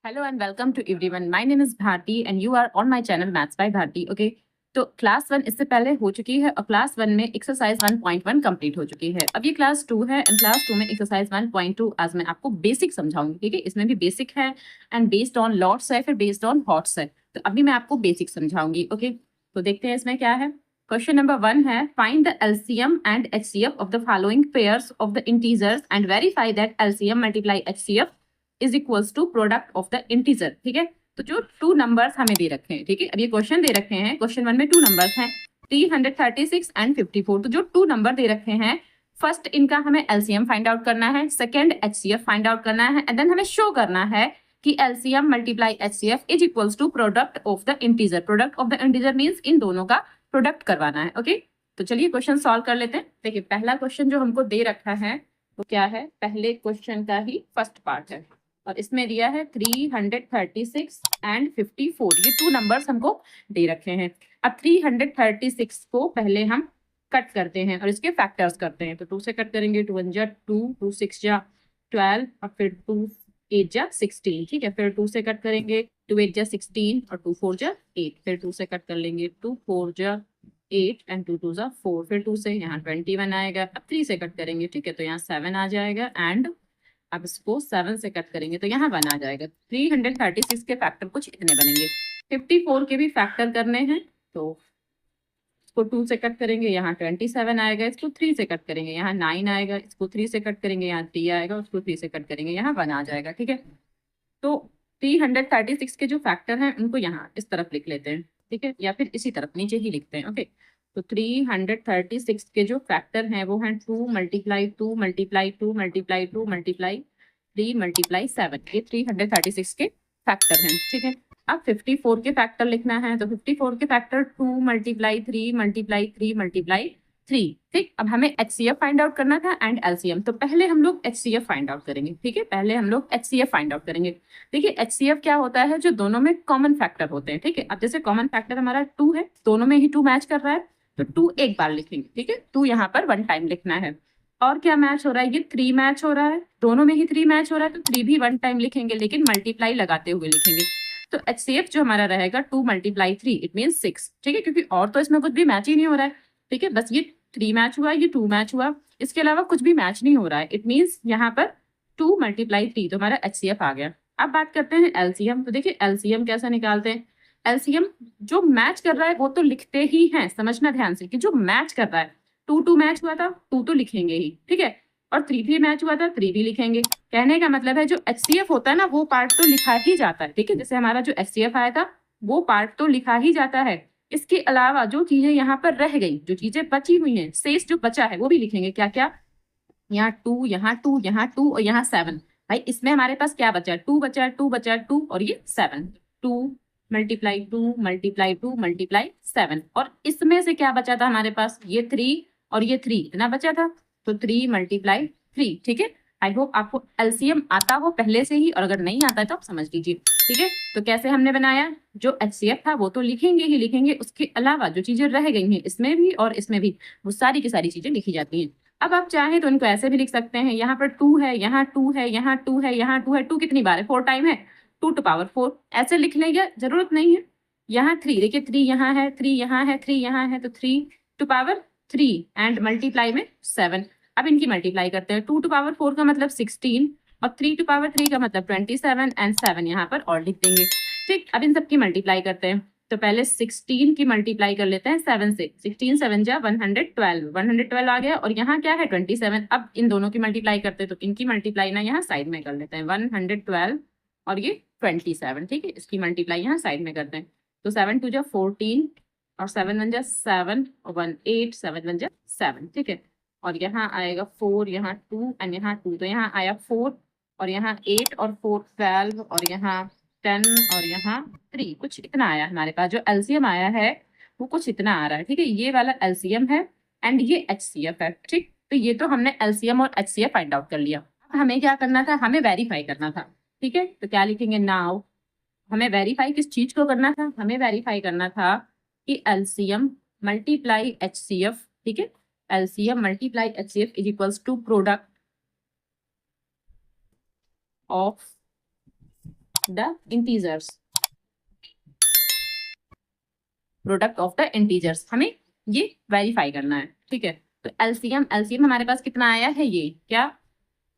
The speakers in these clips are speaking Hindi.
Hello and welcome to everyone. My name is Bharti and you are on my channel Maths by Bharti. Okay. तो क्लास 1 इससे पहले हो चुकी है और क्लास 1 में एक्सरसाइज 1.1 कंप्लीट हो चुकी है। अब ये क्लास 2 है एंड क्लास 2 में एक्सरसाइज 1.2 आज मैं आपको बेसिक समझाऊंगी। ठीक है, इसमें भी बेसिक है एंड बेस्ड ऑन लॉट्स है, फिर बेस्ड ऑन हॉट्स है। तो अभी मैं आपको बेसिक समझाऊंगी। ओके, तो देखते हैं इसमें क्या है। क्वेश्चन नंबर 1 है, find the LCM and HCF of the following pairs of the integers and verify that LCM multiply HCF is equals to product of the integer. ठीक है, तो जो टू नंबर्स हमें दे रखे हैं, ठीक है, अब ये क्वेश्चन दे रखे हैं, क्वेश्चन 1 में टू नंबर्स हैं 336 एंड 54। तो जो टू नंबर दे रखे हैं, फर्स्ट इनका हमें एलसीएम फाइंड आउट करना है, सेकंड एचसीएफ फाइंड आउट करना है एंड देन हमें शो करना है कि LCM multiply HCF is equals to product of the integer. Product of the integer means इन दोनों का प्रोडक्ट करवाना है। ओके, तो चलिए क्वेश्चन सॉल्व कर लेते हैं। देखिए, पहला क्वेश्चन जो हमको दे रखा है वो क्या है, पहले क्वेश्चन का ही फर्स्ट पार्ट है और इसमें दिया है 336 एंड 54। ये टू नंबर्स हमको दे रखे हैं। अब 336 को पहले हम कट करते हैं और इसके फैक्टर्स करते हैं। तो 2 से कट करेंगे, 2 1 जा 2, 2 6 जा 12 और फिर 2 8 जा 16। ठीक है, फिर 2 से कट करेंगे, 2 8 जा 16 और 2 4 जा 8। फिर 2 से कट कर लेंगे, 2 4 जा 8 एंड 2 2 जा 4। फिर 2 से यहाँ 21 आएगा। अब 3 से कट करेंगे, ठीक है, तो यहाँ 7 आ जाएगा एंड अब इसको 7 से कट करेंगे तो यहाँ 1 आ जाएगा। 336 के फैक्टर कुछ इतने बनेंगे। 54 के भी फैक्टर करने हैं, तो इसको 2 से कट करेंगे, यहाँ 27 आएगा। इसको 3 से कट करेंगे, यहाँ 9 आएगा। इसको 3 से कट करेंगे, यहाँ 3 आएगा। उसको 3 से कट करेंगे, यहाँ 1 आ जाएगा। ठीक है, तो 336 के जो फैक्टर हैं उनको यहाँ इस तरफ लिख लेते हैं। ठीक है, या फिर इसी तरफ नीचे ही लिखते हैं। ओके, तो 336 के जो फैक्टर हैं वो हैं 2 multiply 2 multiply 2 multiply 2 multiply 3 multiply 7। ये 336 के फैक्टर हैं। ठीक है, अब 54 के फैक्टर लिखना है, तो 54 के फैक्टर 2 मल्टीप्लाई 3 मल्टीप्लाई 3 मल्टीप्लाई 3। ठीक, अब हमें एचसीएफ फाइंड आउट करना था एंड एलसीएम। तो पहले हम लोग एचसीएफ फाइंड आउट करेंगे। ठीक है, पहले हम लोग एचसीएफ फाइंड आउट करेंगे। देखिए, एचसीएफ क्या होता है, जो दोनों में कॉमन फैक्टर होते हैं। ठीक है, अब जैसे कॉमन फैक्टर हमारा 2 है, दोनों में ही 2 मैच कर रहा है, तो 2 एक बार लिखेंगे। ठीक है, 2 यहाँ पर 1 टाइम लिखना है। और क्या मैच हो रहा है, ये 3 मैच हो रहा है, दोनों में ही 3 मैच हो रहा है, तो 3 भी 1 टाइम लिखेंगे, लेकिन मल्टीप्लाई लगाते हुए लिखेंगे। तो एचसीएफ जो हमारा रहेगा 2 मल्टीप्लाई 3, इट मीन 6। ठीक है, क्योंकि और तो इसमें कुछ भी मैच ही नहीं हो रहा है। ठीक है, बस ये 3 मैच हुआ, ये 2 मैच हुआ, इसके अलावा कुछ भी मैच नहीं हो रहा है। इट मीन्स यहाँ पर 2 मल्टीप्लाई 3, तो हमारा एचसीएफ आ गया। अब बात करते हैं एलसीएम। तो देखिए, एलसीएम कैसे निकालते हैं। एलसीएम जो मैच कर रहा है वो तो लिखते ही हैं, समझना ध्यान से कि जो मैच कर रहा है, 2 2 मैच हुआ था, 2 तो लिखेंगे ही। ठीक है, और 3 3 मैच हुआ था, 3 भी लिखेंगे। कहने का मतलब है जो एचसीएफ होता है ना, वो पार्ट तो लिखा ही जाता है। ठीक है, जैसे हमारा जो एचसीएफ आया था वो पार्ट तो लिखा ही जाता है। इसके अलावा जो चीजें यहाँ पर रह गई, जो चीजें बची हुई हैं, शेष जो बचा है वो भी लिखेंगे। क्या क्या, यहाँ 2, यहाँ 2, यहाँ 2 और यहाँ 7। भाई इसमें हमारे पास क्या बचा, 2 बचा, 2 बचा, 2 और ये 7। 2 मल्टीप्लाई 2 मल्टीप्लाई 2 मल्टीप्लाई 7। और इसमें से क्या बचा था हमारे पास, ये 3 और ये 3, इतना बचा था, तो 3 मल्टीप्लाई 3। ठीक है, आई होप आपको एलसीएम आता हो पहले से ही, और अगर नहीं आता है तो आप समझ लीजिए। ठीक है, तो कैसे हमने बनाया, जो एचसीएफ था वो तो लिखेंगे ही लिखेंगे, उसके अलावा जो चीजें रह गई हैं इसमें भी और इसमें भी, वो सारी की सारी चीजें लिखी जाती हैं। अब आप चाहें तो इनको ऐसे भी लिख सकते हैं, यहाँ पर 2 है, यहाँ 2 है, यहाँ 2 है, यहाँ 2 है। 2 कितनी बार है, 4 टाइम है, 2 टू पावर 4। ऐसे लिख लेंगे, जरूरत नहीं है। यहाँ 3, देखिए 3 यहाँ है, 3 यहाँ है, 3 यहाँ है, तो 3 टू पावर 3 एंड मल्टीप्लाई में 7। अब इनकी मल्टीप्लाई करते हैं। 2 टू पावर 4 का मतलब 16 और 3 टू पावर 3 का मतलब 27 एंड 7 यहाँ पर और लिख देंगे। ठीक, अब इन सबकी मल्टीप्लाई करते हैं। तो पहले 16 की मल्टीप्लाई कर लेते हैं 7 से। 16 7 जा 112, 112 आ गया, और यहाँ क्या है 27। अब इन दोनों की मल्टीप्लाई करते हैं, तो इनकी मल्टीप्लाई ना यहाँ साइड में कर लेते हैं, 112 और ये 27। ठीक है, इसकी मल्टीप्लाई यहाँ साइड में करते हैं। तो 7 2 जा 14 और 7 1 जा 7 और 1 8, 7 1 जा 7। ठीक है, और यहाँ आएगा 4, यहाँ 2 एंड यहाँ 2, तो यहाँ आया 4 और यहाँ 8 और 4 12 और यहाँ 10 और यहाँ 3। कुछ इतना आया हमारे पास। जो एलसीएम आया है वो कुछ इतना आ रहा है। ठीक है, ये वाला एलसीएम है एंड ये एचसीएफ है। ठीक, तो ये तो हमने एलसीएम और एचसीएफ फाइंड आउट कर लिया। अब हमें क्या करना था, हमें वेरीफाई करना था। ठीक है, तो क्या लिखेंगे, नाउ हमें वेरीफाई किस चीज को करना था, हमें वेरीफाई करना था कि एलसीएम मल्टीप्लाई एचसीएफ, ठीक है, LCM multiply HCF is equals to product of the integers, product of the integers, हमें ये वेरीफाई करना है, ठीक है। तो एलसीएम, एलसीएम हमारे पास कितना आया है, ये क्या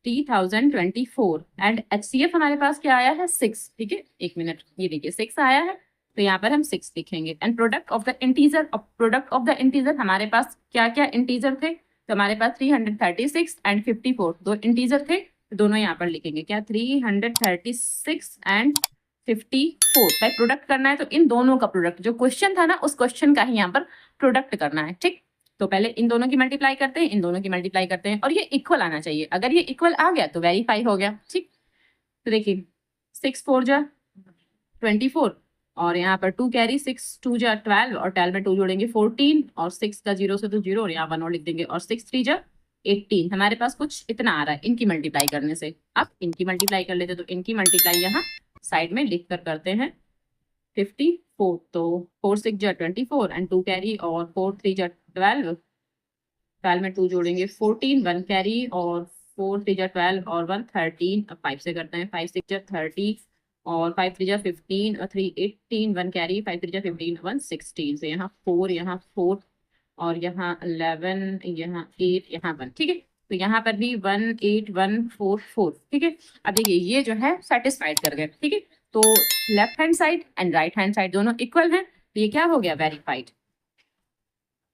3024 एंड एचसीएफ हमारे पास क्या आया है 6, ठीक है। एक मिनट, ये देखिए 6 आया है, तो यहाँ पर हम 6 लिखेंगे। And product of the integer, product of the integer हमारे पास क्या क्या इंटीजर थे, तो हमारे पास 336 एंड 54 दो इंटीजर थे, दोनों यहाँ पर लिखेंगे क्या 336 एंड 54 बाय प्रोडक्ट करना है, तो इन दोनों का प्रोडक्ट, जो क्वेश्चन था ना उस क्वेश्चन का ही यहाँ पर प्रोडक्ट करना है, ठीक। तो पहले इन दोनों की मल्टीप्लाई करते हैं, इन दोनों की मल्टीप्लाई करते हैं, और ये इक्वल आना चाहिए। अगर ये इक्वल आ गया तो वेरीफाई हो गया, ठीक। तो देखिए 6 4 जा 24 और यहाँ पर 2 कैरी, 6 2 जा 12 और 12 में 2 जोड़ेंगे 14 और 6 का 0 से तो 0 और यहाँ 1 और लिख देंगे और 6 3 जा 18। हमारे पास कुछ इतना आ रहा है इनकी मल्टीप्लाई करने से। अब इनकी मल्टीप्लाई कर लेते, तो इनकी मल्टीप्लाई यहाँ साइड में लिख कर करते हैं 54, तो 4 6 जा 24 एंड 2 कैरी और 4 3 जा 12, 12 में 2 जोड़ेंगे 14, 1 कैरी और 4 3 जा 12 और 1 13। अब 5 से करते हैं, 5 6 जा 30 और 5 3 जा 15 और 3 18, 1 कैरी, 5 3 जा 15, 1 16। तो यहाँ 4, यहाँ 4 और यहाँ 11, यहाँ 8, यहाँ 1, ठीक है। तो यहाँ पर भी 1 8 1 4 4, ठीक है। अब देखिए ये जो है सेटिस्फाइड कर गए, ठीक है। तो left hand side and right hand side दोनों इक्वल हैं, तो ये क्या हो गया वेरीफाइड,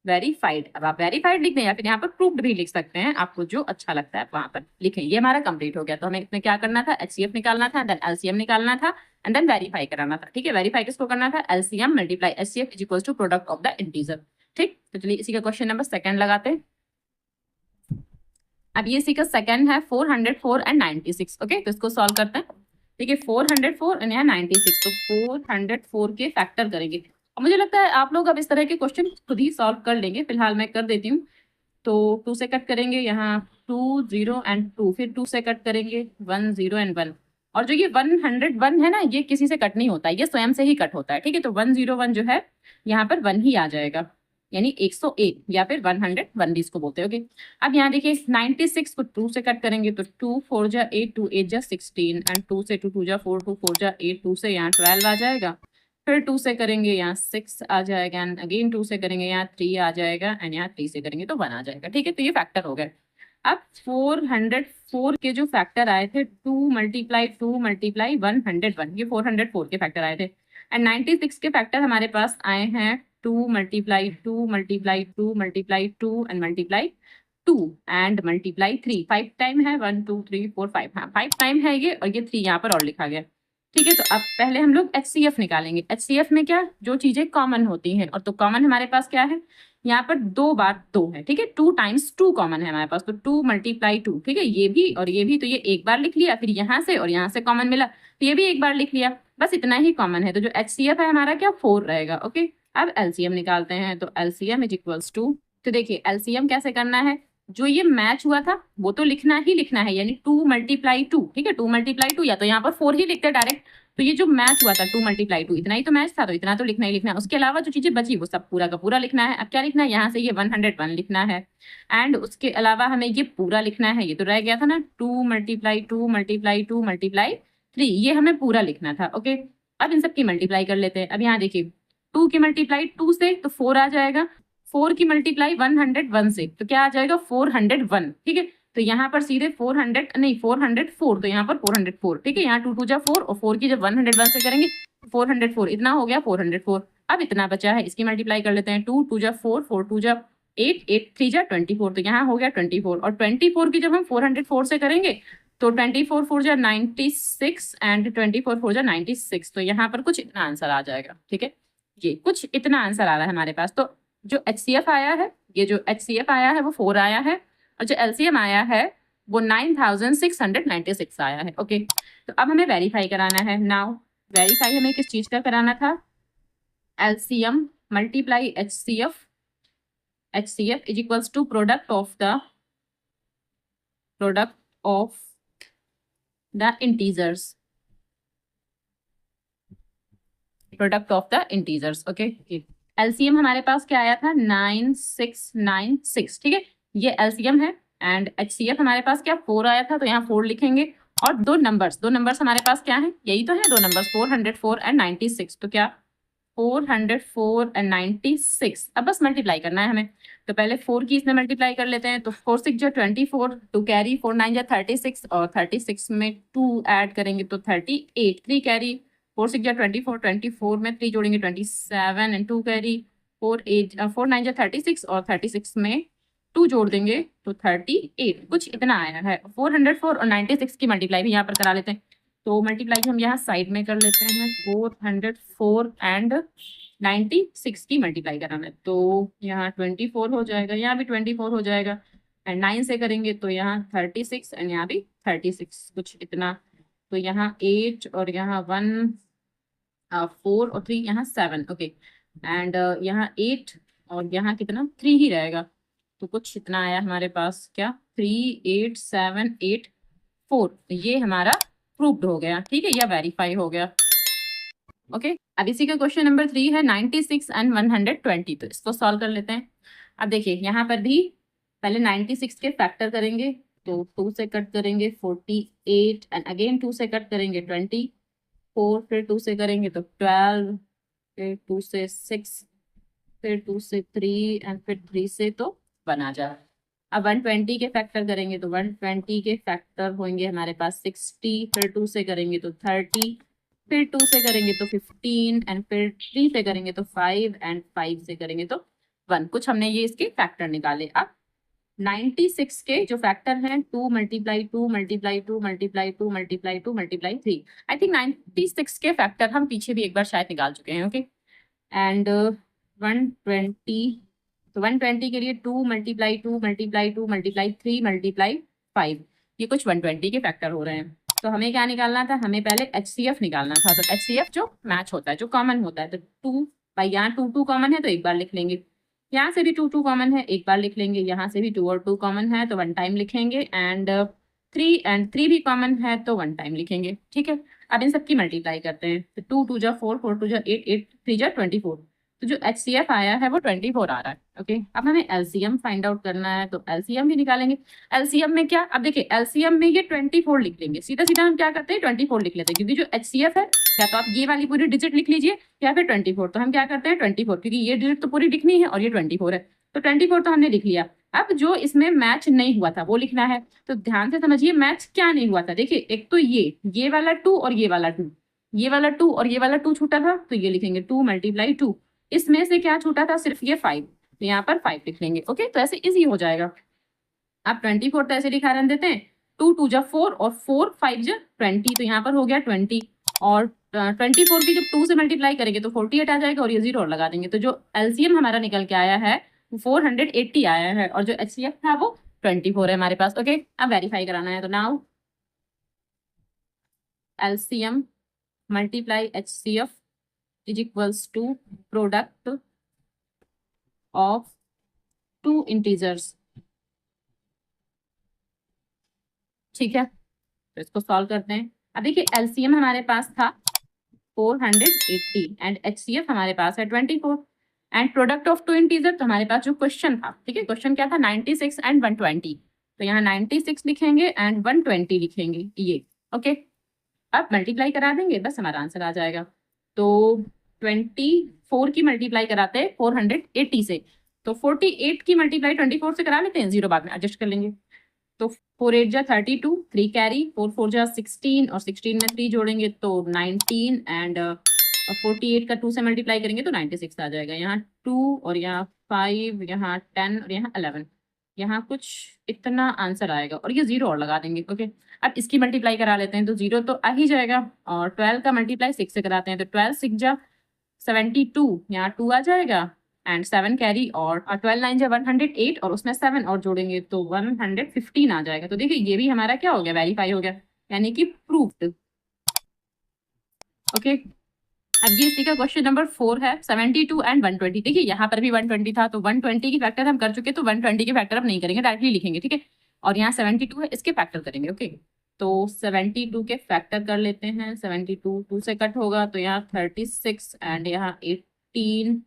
वेरीफाइड। अब आप वेरीफाइड लिख दें या फिर यहाँ पर प्रूव्ड भी लिख सकते हैं, आपको जो अच्छा लगता है वहां पर लिखें। ये हमारा कंप्लीट हो गया। तो हमें इसमें क्या करना था, एचसीएफ निकालना था, देन एलसीएम निकालना था एंड देन वेरीफाई कराना था, ठीक है। वेरीफाई किसको करना था, LCM multiply HCF is equal to product of the integer, ठीक। तो चलिए इसी का क्वेश्चन नंबर 2 लगाते हैं। अब ये इसी का सेकंड है 404 एंड 96, ओके। तो इसको सॉल्व करते हैं, ठीक है। 404 एंड यहाँ 96, तो 404 के फैक्टर करेंगे। और मुझे लगता है आप लोग अब इस तरह के क्वेश्चन खुद ही सॉल्व कर लेंगे, फिलहाल मैं कर देती हूँ। तो 2 से कट करेंगे, यहाँ 2 0 एंड 2, फिर 2 से कट करेंगे 1 0 एंड 1। और जो ये 101 है ना, ये किसी से कट नहीं होता, ये स्वयं से ही कट होता है, ठीक है। तो 101 जो है यहाँ पर 1 ही आ जाएगा, यानी 101 या फिर 101 भी इसको बोलते हैं, ओके। अब यहाँ देखिए 96 को 2 से कट करेंगे, तो 2 4 जा 8, 2 8 जा 16 एंड 2 से 2 2 जा 4, 2 4 जा 8, 2 से यहाँ 12 आ जाएगा। फिर 2 से करेंगे यहाँ 6 आ जाएगा एंड अगेन 2 से करेंगे यहाँ 3 आ जाएगा एंड यहाँ 3 से करेंगे तो 1 आ जाएगा, ठीक है। तो ये फैक्टर हो गए। अब 404 के जो फैक्टर आए थे 2 मल्टीप्लाई 101, ये 404 के फैक्टर आए थे। एंड 96 के फैक्टर हमारे पास आए हैं 2 multiply 2 multiply 2 multiply 2 and multiply 2 and multiply 3। 5 time है, 1 2 3 4 5, हाँ 5 टाइम है ये, और ये 3 यहाँ पर और लिखा गया, ठीक है। तो अब पहले हम लोग एचसीएफ निकालेंगे। एचसीएफ में क्या, जो चीजें कॉमन होती हैं, और तो कॉमन हमारे पास क्या है, यहाँ पर 2 बार 2 है, ठीक है। 2 टाइम्स 2 कॉमन है हमारे पास, तो 2 मल्टीप्लाई 2, ठीक है। ये भी और ये भी, तो ये एक बार लिख लिया, फिर यहाँ से और यहाँ से कॉमन मिला तो ये भी एक बार लिख लिया, बस इतना ही कॉमन है। तो जो एचसीएफ है हमारा क्या 4 रहेगा, ओके। अब एलसीएम निकालते हैं, तो एलसीएम इज इक्वल्स टू, तो देखिए एलसीएम कैसे करना है, जो ये मैच हुआ था वो तो लिखना ही लिखना है, यानी 2 मल्टीप्लाई 2, ठीक है। 2 मल्टीप्लाई 2, या तो यहाँ पर 4 ही लिखते डायरेक्ट, तो ये जो मैच हुआ था 2 मल्टीप्लाई 2, इतना ही तो मैच था, तो इतना तो लिखना ही लिखना है। उसके अलावा जो चीजें बची वो सब पूरा का पूरा लिखना है। अब क्या लिखना है, यहाँ से ये 101 लिखना है एंड उसके अलावा हमें ये पूरा लिखना है। ये तो रह गया था ना 2 मल्टीप्लाई 2 मल्टीप्लाई 2 मल्टीप्लाई 3, ये हमें पूरा लिखना था, ओके। अब इन सब की मल्टीप्लाई कर लेते हैं। अब यहाँ देखिए 2 की मल्टीप्लाई 2 से तो 4 आ जाएगा, 4 की मल्टीप्लाई 101 से तो क्या आ जाएगा 401, ठीक है। तो यहाँ पर सीधे 404, तो यहाँ पर 404, ठीक है। यहाँ 2 2 जा 4 और 4 की जब 101 से करेंगे 404, इतना हो गया 404। अब इतना बचा है, इसकी मल्टीप्लाई कर लेते हैं। 2 2 जा 4, 4 2 जा 8, 8 3 जा 24, तो यहाँ हो गया 24। और 24 की जब हम 404 से करेंगे तो 24 4 जा 96 एंड 24 4 जा 96, तो यहाँ पर कुछ इतना आंसर आ जाएगा, ठीक है। ये कुछ इतना आंसर आ रहा है हमारे पास। तो जो एचसीएफ आया है, ये जो एचसीएफ आया है वो 4 आया है, और जो एलसीएम आया है वो 9696 आया है, ओके। तो अब हमें वेरीफाई कराना है। नाउ वेरीफाई हमें किस चीज का कराना था, LCM multiply HCF, HCF is equals to product of the integers, product of the integers, okay. LCM हमारे पास क्या आया था 9696, ठीक है। ये एलसीएम है एंड एचसीएफ हमारे पास क्या 4 आया था, तो यहाँ 4 लिखेंगे और दो नंबर्स हमारे पास क्या है, यही तो है दो नंबर्स 404 एंड 96। तो क्या 404 एंड 96, अब बस मल्टीप्लाई करना है हमें। तो पहले 4 की इसमें मल्टीप्लाई कर लेते हैं। तो 4 6 जो 24, 2 कैरी, 4 9 जो 36 और 36 में 2 ऐड करेंगे तो 38, 3 कैरी, 4 6 जो 24, 24 में 3 जोड़ेंगे 27 एंड 2 कैरी, 4 9 जो 36 और 36 में 2 जोड़ देंगे तो 38, कुछ इतना आया है। 404 और 96 की मल्टीप्लाई भी यहाँ पर करा लेते हैं। तो मल्टीप्लाई हम यहाँ साइड में कर लेते हैं। 404 एंड 96 की मल्टीप्लाई कराना है तो यहाँ 24 हो जाएगा, यहाँ भी 24 हो जाएगा एंड 9 से करेंगे तो यहाँ 36 एंड यहाँ भी 36, कुछ इतना। तो यहाँ 8 और यहाँ 1, 4 और 3, यहाँ 7, ओके एंड यहाँ 8 और यहाँ कितना 3 ही रहेगा। तो कुछ इतना आया हमारे पास, क्या 3 8 7 8 4, ये हमारा प्रूव्ड हो गया, ठीक है, या वेरीफाई हो गया। ओके अब इसी का क्वेश्चन नंबर 3 है 96 एंड 120। तो इसको सॉल्व कर लेते हैं। अब देखिए यहाँ पर भी पहले 96 के फैक्टर करेंगे तो 2 से कट करेंगे 48 एंड अगेन 2 से कट करेंगे 24, फिर 2 से करेंगे तो 12, फिर 2 से 6, फिर 2 से 3 एंड फिर 3 से तो 1 आ जाए। अब 120 के फैक्टर करेंगे तो 120 के फैक्टर होंगे हमारे पास 60, फिर 2 से करेंगे तो 30, फिर 2 से करेंगे तो 15 एंड फिर 3 से करेंगे तो 5 एंड 5 से करेंगे तो 1। कुछ हमने ये इसके फैक्टर निकाले। अब 96 के जो फैक्टर हैं 2 multiply 2 multiply 2 multiply 2 multiply 2 multiply 3, I think 96 के फैक्टर हम पीछे भी एक बार शायद निकाल चुके हैं। ओके एंड 120, तो 120 के लिए 2 मल्टीप्लाई 2 मल्टीप्लाई 2 मल्टीप्लाई 3 मल्टीप्लाई 5, ये कुछ 120 के फैक्टर हो रहे हैं। तो हमें क्या निकालना था, हमें पहले HCF निकालना था। तो HCF जो मैच होता है, जो कॉमन होता है, तो 2 भाई यहाँ 2 2 कॉमन है तो एक बार लिख लेंगे, यहाँ से भी 2 2 कॉमन है एक बार लिख लेंगे, यहाँ से भी 2 और 2 कॉमन है तो 1 टाइम लिखेंगे एंड 3 एंड 3 भी कॉमन है तो 1 टाइम लिखेंगे, ठीक है। अब इन सबकी मल्टीप्लाई करते हैं। तो 2 2 जा 4, 4 2 जा 8, 8 3 जा 24, तो जो HCF आया है वो 24 आ रहा है। ओके अब हमें LCM फाइंड आउट करना है तो LCM भी निकालेंगे। LCM में क्या, अब देखिए LCM में ये 24 लिख लेंगे, सीधा सीधा हम क्या करते हैं 24 लिख लेते हैं, क्योंकि जो HCF है या तो आप ये वाली पूरी डिजिट लिख लीजिए या फिर 24। तो हम क्या करते हैं 24, क्योंकि ये डिजिट तो पूरी लिखनी है और ये 24 है, तो 24 तो हमने लिख लिया। अब जो इसमें मैच नहीं हुआ था वो लिखना है। तो ध्यान से समझिए मैच क्या नहीं हुआ था। देखिए एक तो ये वाला 2 और ये वाला 2, ये वाला 2 और ये वाला 2 छूटा था तो ये लिखेंगे 2 मल्टीप्लाई 2। इसमें से क्या छूटा था, सिर्फ ये 5, तो यहाँ पर 5 लिख लेंगे। ओके तो ऐसे इजी हो जाएगा। आप 24 तो ऐसे लिखा रन देते हैं, 2 2 जा 4 और 4 5 जा 20, तो यहाँ पर हो गया 20 और 24 भी जब 2 से मल्टीप्लाई करेंगे तो 48 आ जाएगा और ये 0 और लगा देंगे। तो जो LCM हमारा निकल के आया है 480 आया है और जो HCF था वो 24 है हमारे पास। ओके अब वेरीफाई कराना है। तो now LCM multiply HCF is equals to product of 2 integers, ठीक है। तो इसको सॉल्व करते हैं। अब देखिए LCM हमारे पास था 480 एंड HCF हमारे पास है 24 एंड प्रोडक्ट ऑफ 2 इंटीजर, तो हमारे पास जो क्वेश्चन था, ठीक है, क्वेश्चन क्या था 96 एंड 120, तो यहाँ 96 लिखेंगे एंड 120 लिखेंगे ये। ओके अब मल्टीप्लाई करा देंगे, बस हमारा आंसर आ जाएगा। तो 24 की मल्टीप्लाई कराते हैं 480 से, तो 48 की मल्टीप्लाई 24 से करा लेते हैं, 0 बाद में एडजस्ट कर लेंगे। तो 4 8 जा 32, 3 कैरी, 4 4 जा 16 और 16 में 3 जोड़ेंगे तो 19 एंड 48 का 2 से मल्टीप्लाई करेंगे तो 96 आ जाएगा। यहाँ 2 और यहाँ 5, यहाँ 10 और यहाँ 11, यहाँ कुछ इतना आंसर आएगा और ये 0 और लगा देंगे। ओके अब इसकी मल्टीप्लाई करा लेते हैं तो 0 तो आ ही जाएगा और 12 का मल्टीप्लाई 6 से कराते हैं तो 12 6 जा 72, यहाँ 2 आ जाएगा एंड 7 कैरी और 12 9 जा 108 और उसमें 7 और जोड़ेंगे तो 115 आ जाएगा। तो देखिए ये भी हमारा क्या हो गया, वेरीफाई हो गया, यानी कि प्रूव्ड। ओके अब ये इसी का क्वेश्चन नंबर 4 है 72 एंड 120। देखिए यहाँ पर भी 120 था तो 120 की फैक्टर हम कर चुके, तो 120 की फैक्टर अब नहीं करेंगे, डायरेक्टली लिखेंगे, ठीक है। और यहाँ 72 है इसके फैक्टर करेंगे। ओके तो 72 के फैक्टर कर लेते हैं। 72 2 से कट होगा तो यहाँ 36 एंड यहाँ 18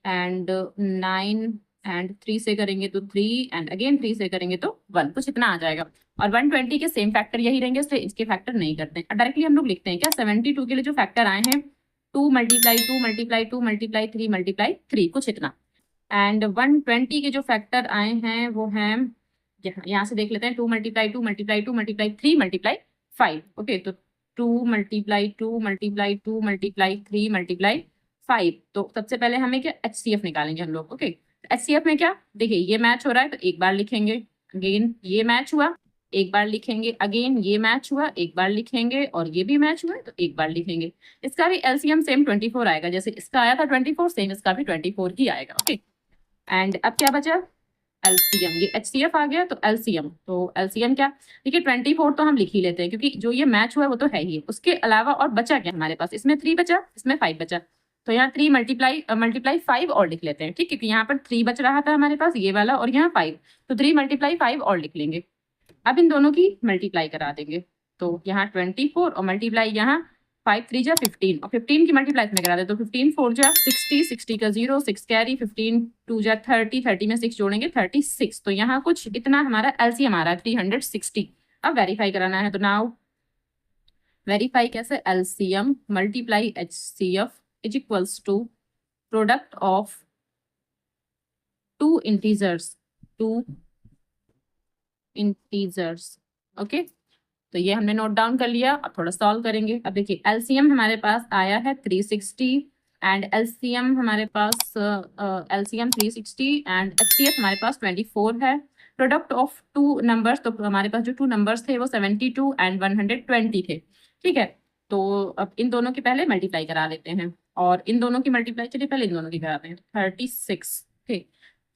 एंड 9 एंड 3 से करेंगे तो 3 एंड अगेन 3 से करेंगे तो 1, कुछ इतना आ जाएगा। और 120 के सेम फैक्टर यही रहेंगे, इसलिए इसके फैक्टर नहीं करते हैं। डायरेक्टली हम लोग लिखते हैं क्या, 72 के लिए जो फैक्टर आए हैं 2 मल्टीप्लाई 2 मल्टीप्लाई 2 मल्टीप्लाई 3 मल्टीप्लाई 3, कुछ इतना। एंड 120 के जो फैक्टर आए हैं वो हैं, यहाँ से देख लेते हैं, 2 multiply 2 multiply 2 multiply 3 multiply 5। Okay, तो 2 मल्टीप्लाई 2 मल्टीप्लाई 2 मल्टीप्लाई 3 मल्टीप्लाई 5। तो सबसे पहले हमें क्या, HCF निकालेंगे हम लोग। ओके, HCF में क्या, देखिए ये मैच हो रहा है तो एक बार लिखेंगे, अगेन ये मैच हुआ एक बार लिखेंगे, अगेन ये मैच हुआ एक बार लिखेंगे, और ये भी मैच हुआ तो एक बार लिखेंगे। इसका भी LCM सेम 24 आएगा, जैसे इसका आया था 24, सेम इसका भी 24 ही आएगा। ओके, एंड अब क्या बचा, LCM। ये HCF आ गया तो LCM, तो LCM क्या, देखिए 24 तो हम लिख ही लेते हैं क्योंकि जो ये मैच हुआ है वो तो है ही। उसके अलावा और बचा क्या हमारे पास, इसमें 3 बचा, इसमें 5 बचा, तो यहाँ 3 मल्टीप्लाई 5 और लिख लेते हैं। ठीक है, क्योंकि यहाँ पर 3 बच रहा था हमारे पास ये वाला, और यहाँ 5, तो 3 मल्टीप्लाई 5 और लिख लेंगे। अब इन दोनों की मल्टीप्लाई करा देंगे, तो यहाँ 24 और मल्टीप्लाई यहाँ 5 3 जा 15, और 15 की मल्टीप्लाई में करा दे तो 15 4 जा 60, 60 का 0, 6 कैरी, 15 2 जा 30, 30 में 6 जोड़ेंगे 36। तो यहाँ कुछ इतना हमारा LCM आ रहा है 360। अब वेरीफाई कराना है, तो नाउ वेरीफाई कैसे, LCM multiply HCF is equals to product of two integers, okay. तो ये हमने नोट डाउन कर लिया। अब थोड़ा सॉल्व करेंगे। अब देखिए LCM हमारे पास आया है 360 एंड LCM हमारे पास LCM 360 एंड HCF हमारे पास 24 है। प्रोडक्ट ऑफ टू नंबर्स, तो हमारे पास जो टू नंबर्स थे वो 72 एंड 120 थे। ठीक है, तो अब इन दोनों की पहले मल्टीप्लाई करा लेते हैं, और इन दोनों की मल्टीप्लाई, चलिए पहले इन दोनों की कराते हैं। 36, ठीक,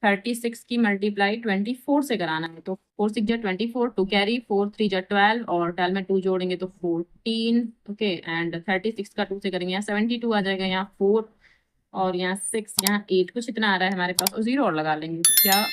36 की मल्टीप्लाई 24 से कराना है, तो 4 6 जा 24, 2 कैरी, 4 3 जा 12, और 12 में 2 जोड़ेंगे तो 14। ओके, एंड 36 का 2 से करेंगे, यहाँ 72 आ जाएगा, यहाँ 4 और यहाँ 6, यहाँ 8, कुछ इतना आ रहा है हमारे पास, और 0 और लगा लेंगे, क्या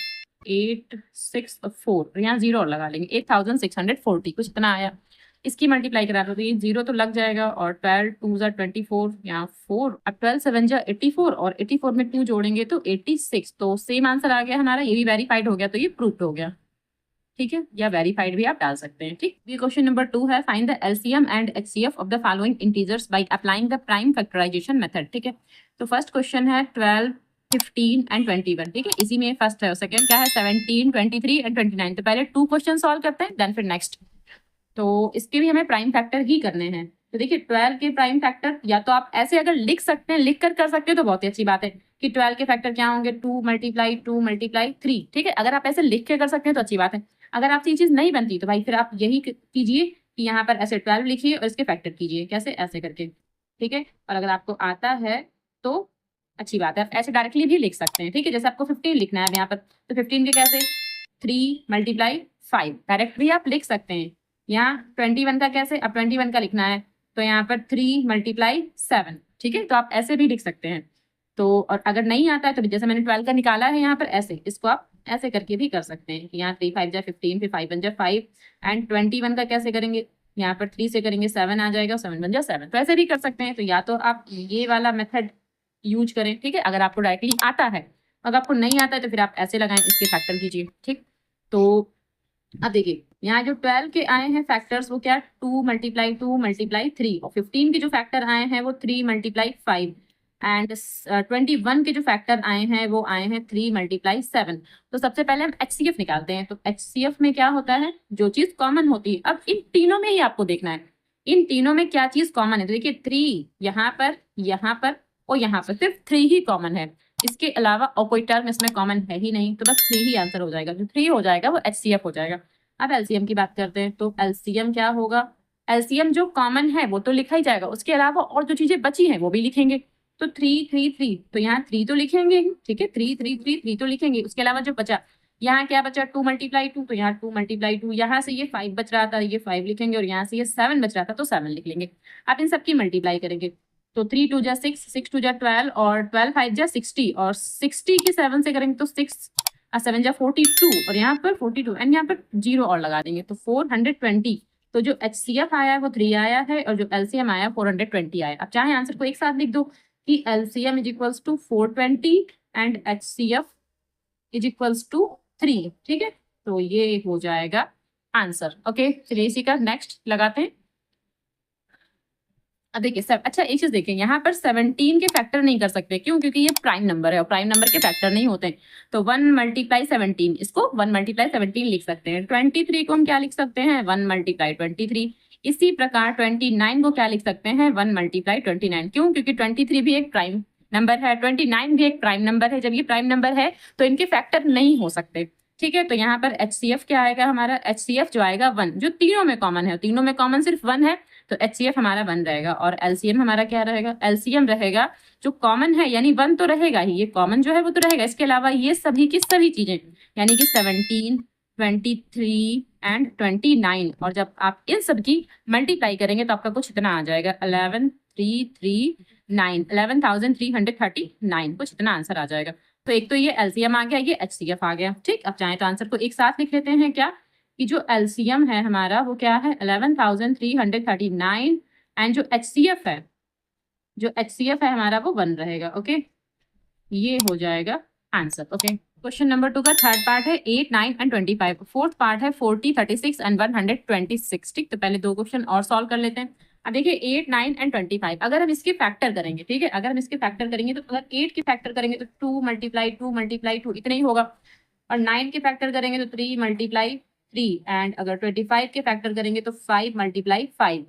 8 6 और 4, यहाँ 0 और लगा लेंगे, 8640 कुछ इतना आया। इसकी मल्टीप्लाई करा दो तो ये 0 तो लग जाएगा, और 12 2 जा 24, यहाँ 4, अब 12 7 जा 84, और 84 में 2 जोड़ेंगे तो 86। तो सेम आंसर आ गया हमारा, ये भी वेरीफाइड हो गया, तो ये प्रूव्ड हो गया। ठीक है, या वेरीफाइड भी आप डाल सकते हैं। ठीक, ये क्वेश्चन नंबर 2 है, find the LCM and HCF of the following integers by applying the prime factorisation method. ठीक है, तो फर्स्ट क्वेश्चन है 12 15 एंड 21। ठीक है, इसी में फर्स्ट है, और सेकंड क्या है 17 23 एंड 29। तो पहले 2 क्वेश्चन सॉल्व करते हैं, देन फिर नेक्स्ट। तो इसके भी हमें प्राइम फैक्टर ही करने हैं। तो देखिए 12 के प्राइम फैक्टर या तो आप ऐसे अगर लिख सकते हैं, लिख कर सकते हो तो बहुत ही अच्छी बात है कि 12 के फैक्टर क्या होंगे, 2 मल्टीप्लाई 2 मल्टीप्लाई 3। ठीक है, अगर आप ऐसे लिख के कर सकते हैं तो अच्छी बात है। अगर आपसे ये चीज नहीं बनती तो भाई फिर आप यही कीजिए कि यहाँ पर ऐसे 12 लिखिए और इसके फैक्टर कीजिए, कैसे, ऐसे करके। ठीक है, और अगर आपको आता है तो अच्छी बात है, आप ऐसे डायरेक्टली भी लिख सकते हैं। ठीक है, जैसे आपको 15 लिखना है यहाँ पर, तो 15 के कैसे 3 मल्टीप्लाई 5, डायरेक्ट भी आप लिख सकते हैं। यहाँ 21 का कैसे, अब 21 का लिखना है तो यहाँ पर 3 मल्टीप्लाई 7। ठीक है, तो आप ऐसे भी लिख सकते हैं। तो और अगर नहीं आता है तो जैसे मैंने 12 का निकाला है यहाँ पर, ऐसे इसको आप ऐसे करके भी कर सकते हैं कि यहाँ 3 5 जा 15, फिर 5 1 जा 5, एंड 21 का कैसे करेंगे, यहाँ पर 3 से करेंगे 7 आ जाएगा, 7 1 जा 7। तो ऐसे भी कर सकते हैं। तो या तो आप ये वाला मेथड यूज करें, ठीक है, अगर आपको डायरेक्टली आता है। अगर आपको नहीं आता है तो फिर आप ऐसे लगाएं, इसके फैक्टर कीजिए। ठीक, तो अब देखिए यहाँ जो 12 के आए हैं फैक्टर्स वो क्या, 2 मल्टीप्लाई 2 मल्टीप्लाई 3, और 15 के जो फैक्टर आए हैं वो 3 मल्टीप्लाई 5, एंड 21 के जो फैक्टर आए हैं वो आए हैं 3 मल्टीप्लाई 7। तो सबसे पहले हम HCF निकालते हैं। तो HCF में क्या होता है, जो चीज कॉमन होती है। अब इन तीनों में ही आपको देखना है इन तीनों में क्या चीज कॉमन है। तो देखिए 3 यहाँ पर और यहाँ पर सिर्फ 3 ही कॉमन है, इसके अलावा और कोई टर्म इसमें कॉमन है ही नहीं, तो बस 3 ही आंसर हो जाएगा। जो 3 हो जाएगा वो HCF हो जाएगा। अब LCM की बात करते हैं। तो LCM क्या होगा, LCM जो कॉमन है वो तो लिखा ही जाएगा, उसके अलावा और जो चीजें बची हैं वो भी लिखेंगे। तो 3 3 3, तो यहाँ 3 तो लिखेंगे, ठीक है, 3 3 3 3 तो लिखेंगे। उसके अलावा जो बचा, यहाँ क्या बचा, 2 मल्टीप्लाई 2, तो यहाँ 2 मल्टीप्लाई 2, यहाँ से ये 5 बच रहा था, ये 5 लिखेंगे, और यहाँ से ये 7 बच रहा था तो 7 लिख लेंगे। आप इन सबकी मल्टीप्लाई करेंगे तो 3 2 जा 6, 6 2 जा 12, और 12 5 जा 60, और 60 की 7 से करेंगे तो 6 7 जा 42, और यहाँ पर 42, एंड यहाँ पर 0 और लगा देंगे तो 420। तो जो HCF आया है वो 3 आया है, और जो LCM आया 420 आया। अब चाहे आंसर को एक साथ लिख दो कि LCM is equals to 420 and HCF is equals to 3। ठीक है, तो ये हो जाएगा आंसर। ओके, चलिए इसी का नेक्स्ट लगाते हैं। अब देखिए सब, अच्छा एक चीज देखिए, यहाँ पर 17 के फैक्टर नहीं कर सकते, क्यों? क्योंकि ये प्राइम नंबर है और प्राइम नंबर के फैक्टर नहीं होते हैं। तो 1 मल्टीप्लाई 17, इसको 1 मल्टीप्लाई 17 लिख सकते हैं। 23 को हम क्या लिख सकते हैं? 1 मल्टीप्लाई 23। इसी प्रकार 29 को क्या लिख सकते हैं? 1 मल्टीप्लाई 29। क्यों? क्योंकि 23 भी एक प्राइम नंबर है, 29 भी एक प्राइम नंबर है। जब ये प्राइम नंबर है तो इनके फैक्टर नहीं हो सकते। ठीक है, तो यहाँ पर HCF क्या आएगा हमारा? HCF जो आएगा 1, जो तीनों में कॉमन है, तीनों में कॉमन सिर्फ 1 है, तो HCF हमारा 1 रहेगा। और LCM हमारा क्या रहेगा? LCM रहेगा जो कॉमन है, यानी 1 तो रहेगा ही, ये कॉमन जो है वो तो रहेगा। इसके अलावा ये सभी की सभी चीजें, यानी कि 17, 23 एंड 29, और जब आप इन सब की मल्टीप्लाई करेंगे तो आपका कुछ इतना आ जाएगा, 11,339 कुछ इतना आंसर आ जाएगा। तो एक तो ये LCM आ गया, ये HCF आ गया। ठीक, अब चाहे तो आंसर को एक साथ लिख लेते हैं, क्या कि जो LCM है हमारा वो क्या है? 11,339, एंड जो HCF है, जो HCF है हमारा वो 1 रहेगा। ओके, ये हो जाएगा आंसर। ओके, क्वेश्चन नंबर 2 का थर्ड पार्ट है 8, 9 एंड 25। फोर्थ पार्ट है 40, 36 एंड 126। ठीक, तो पहले दो क्वेश्चन और सॉल्व कर लेते हैं। अब देखिए 8, 9 एंड 25, अगर हम इसके फैक्टर करेंगे, ठीक है, अगर हम इसके फैक्टर करेंगे तो अगर 8 के फैक्टर करेंगे तो 2 मल्टीप्लाई 2 मल्टीप्लाई 2 इतना ही होगा, और 9 के फैक्टर करेंगे तो 3 मल्टीप्लाई 3, एंड अगर 25 के फैक्टर करेंगे तो 5 मल्टीप्लाई 5,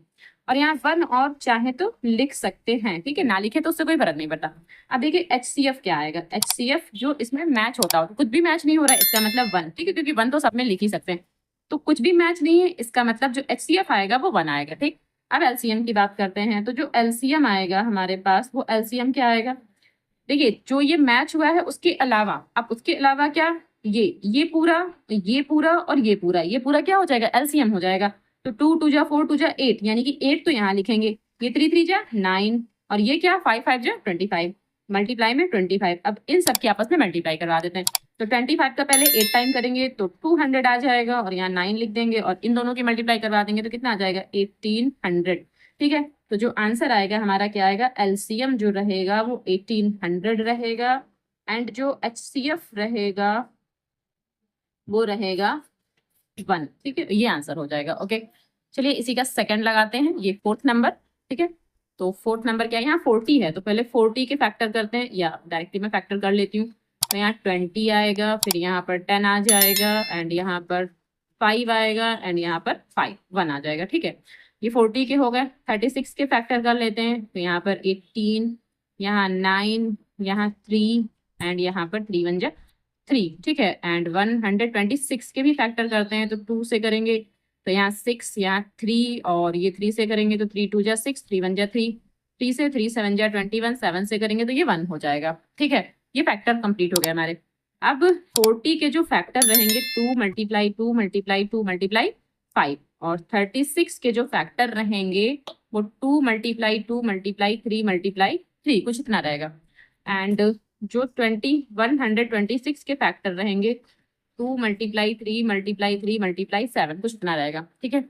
और यहाँ 1 और चाहे तो लिख सकते हैं। ठीक है, ना लिखे तो उससे कोई फर्क नहीं पड़ता। अब देखिए HCF क्या आएगा? HCF जो इसमें मैच होता हो, तो कुछ भी मैच नहीं हो रहा है, इसका मतलब 1। ठीक है, क्योंकि 1 तो सब में लिख ही सकते हैं, तो कुछ भी मैच नहीं है, इसका मतलब जो HCF आएगा वो 1 आएगा। ठीक, अब LCM की बात करते हैं, तो जो LCM आएगा हमारे पास, वो LCM क्या आएगा? देखिए जो ये मैच हुआ है उसके अलावा, अब उसके अलावा क्या, ये पूरा, ये पूरा और ये पूरा क्या हो जाएगा? LCM हो जाएगा। तो 2 2 जा 4 2 जा 8, यानी कि 8 तो यहाँ लिखेंगे, ये 3 3 जा 9, और ये क्या 5 5 जा 25, मल्टीप्लाई में 25। अब इन सब की आपस में मल्टीप्लाई करवा देते हैं। तो 25 का पहले 8 टाइम करेंगे तो 200 आ जाएगा, और यहाँ 9 लिख देंगे, और इन दोनों की मल्टीप्लाई करवा देंगे तो कितना आ जाएगा? 1800। ठीक है, तो जो आंसर आएगा हमारा क्या आएगा? LCM जो रहेगा वो 1800 रहेगा, एंड जो HCF रहेगा वो रहेगा 1। ठीक है, ये आंसर हो जाएगा। ओके, चलिए इसी का सेकंड लगाते हैं, ये फोर्थ नंबर। ठीक है, तो फोर्थ नंबर क्या है? यहाँ 40 है, तो पहले 40 के फैक्टर करते हैं, या डायरेक्टली मैं फैक्टर कर लेती हूँ। तो यहाँ 20 आएगा, फिर यहाँ पर 10 आ जाएगा, एंड यहाँ पर 5 आएगा, एंड यहाँ पर 1 आ जाएगा। ठीक है, ये 40 के हो गए। 36 के फैक्टर कर लेते हैं, तो यहाँ पर 18, यहाँ 9, यहाँ 3, एंड यहाँ पर 3 1 जा 3। ठीक है, एंड 126 के भी फैक्टर करते हैं, तो 2 से करेंगे, तो यहाँ 6, यहाँ 3, और ये 3 से करेंगे तो 3 2 जा 6, 3 1 जा 3, 3 से 3 7 जा 21, 7 से करेंगे तो ये 1 हो जाएगा। ठीक है, ये फैक्टर कंप्लीट हो गया हमारे। अब 40 के जो फैक्टर रहेंगे 2 मल्टीप्लाई 2 मल्टीप्लाई 2 मल्टीप्लाई 5, और 36 के जो फैक्टर रहेंगे वो 2 मल्टीप्लाई 2 मल्टीप्लाई 3 मल्टीप्लाई 3, कुछ इतना रहेगा। एंड जो 126 के फैक्टर रहेंगे 2 मल्टीप्लाई 3 मल्टीप्लाई 3 मल्टीप्लाई 7, कुछ इतना रहेगा। ठीक है,